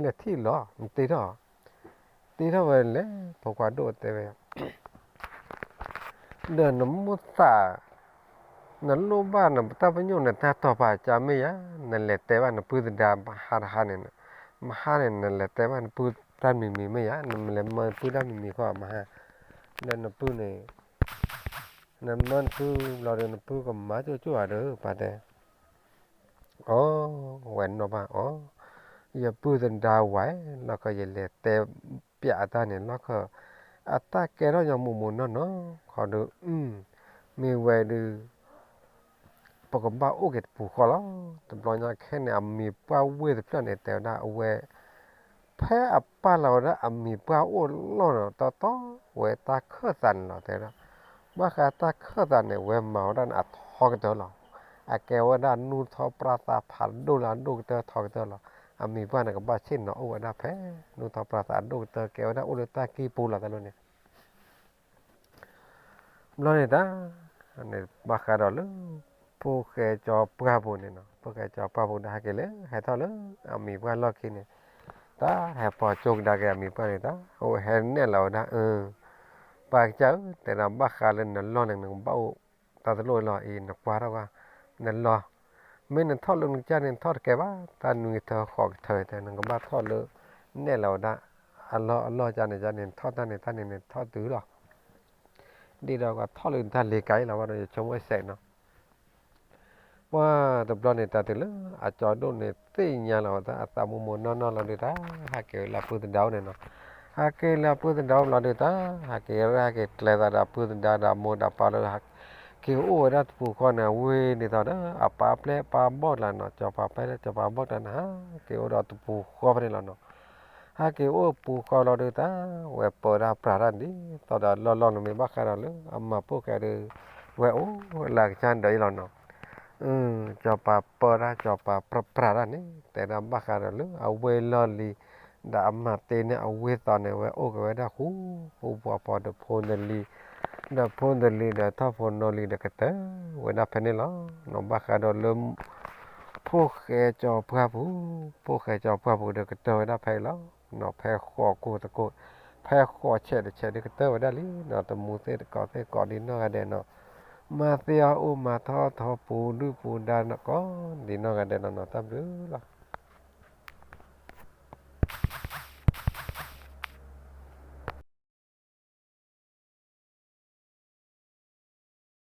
S1: le thi lo ti ro we le po khado te we de no mu taนั่นลูกบ้านน่ะตาไปยุ่งเนี่ยตาต่อไปจะไม่ยะนั่นแหละแต่ว่าน่ะพูดดาหาเนี่ยมาหาเนี่ยนั่นแหละแต่ว่าน่ะพูดด้านมีไม่ยะนั่นแหละมาพูดด้านมีก็มาหานั่นน่ะพูดเนี่ยนั่นมันพูดเราเดินพูดกับมาจู่ๆเด้อป่ะเด้อ๋อแหวนเนาะป่ะอ๋ออย่าพูดดาวไว้แล้วก็อย่าเลยแต่เปียตาเนี่ยแล้วก็อัตตาแกเราอย่างมุมๆเนาะขอดูมีไว้ดู ปกบ้าโอเกตผูกคอแล้วแต่ปลอยนาแค่เนี่ยมีป้าเวทเพื่อนแต่ได้เอาไว้แพ้อับป้าเราได้มีป้าโอ้ล้อเนาะต่อเวตาเครื่อสันเนาะแต่ละว่าขาตาเครื่อสันเนี่ยเวเมาด้านอัดทอกเตอหรออาแกว่าด้านนูทอปราสาผันดูหลานดูเตอทอกเตอหรอมีป้าเนี่ยก็บ้าเช่นเนาะโอ้ได้แพ้นูทอปราสาดูเตอแกว่าได้โอ้ตากีปูหล่ะแต่ละเนี่ยเราเนี่ยตาอันนี้บ้าขาดเลยพวกแกจอปลาบุเนี่ยเนาะพวกแกจอปลาบุได้กันเลยให้เท่าเลยมีปลาล็อกกินเนี่ยตาให้พอโจกได้แกมีปลาเนี่ยตาโอ้เห็นเนี่ยเราได้ปลาเจ้าแต่เราบ้าขาเลยนั่นล้อหนึ่งเบ้าตาตะลุยล้ออีนักปลาเราว่านั่นล้อไม่นั่นทอดลงจ้าเนี่ยทอดแกว่าตาหนุ่ยเธอขอกเธอแต่นั่นก็บ้าทอดเลยเนี่ยเราได้อัลลอฮ์จานเนี่ยทอดท่านเนี่ยทอดตื้อหรอดีเราก็ทอดเลยท่านเลยไกเราว่าเราจะชมไว้เสร็จเนาะว่าแต่ปลาเนี่ยตาเตลอาจจะโดนเนี่ยตีนยาเราแต่ตามุมนอนเราเดือดหากเกลาพูดดาวเนี่ยเนาะหากเกลาพูดดาวเราเดือดหากเกลาดาพูดดาวดาโมดาปาเลยหากเกโอ้ได้ผู้คนเนี่ยเว้ยเนี่ยตอนนั้นปาเปล่ปาบอดละเนาะจะปาไปแล้วจะปาบอดละนะเกโอ้ได้ผู้คนเนี่ยละเนาะหากเกโอ้ผู้คนเราเดือดเว้ยปอดาปราดันดิตอนนั้นเราเนี่ยไม่บ้ากันเลยอามาพวกแกเดือเว้ยโอ้หลักชันเดี๋ยวเราเนาะจอปาเปราจอปาปรานี่แต่ดำบักการะลึเอาเวลอลีดามาเตเนี่ยเอาเวตอนเนี่ยเวโอเกเวดาคูปอปอดพนเดลีดาพนเดลีดาทัพพนนลีดากเตเวดาเพนนี่ล้อนบักการะลึพวกแกจอพระผู้แกจอพระผู้เดกเตเวดาเพล้อนอแพ้ขอกูตะโกแพ้ขอเฉดเดกเตเวดาลีนอตะมูเตกอดินนอเดนอมาเตียอุมาทอปูดูปูดานก็ดีนอกกันเดนนอตับดูล่ะ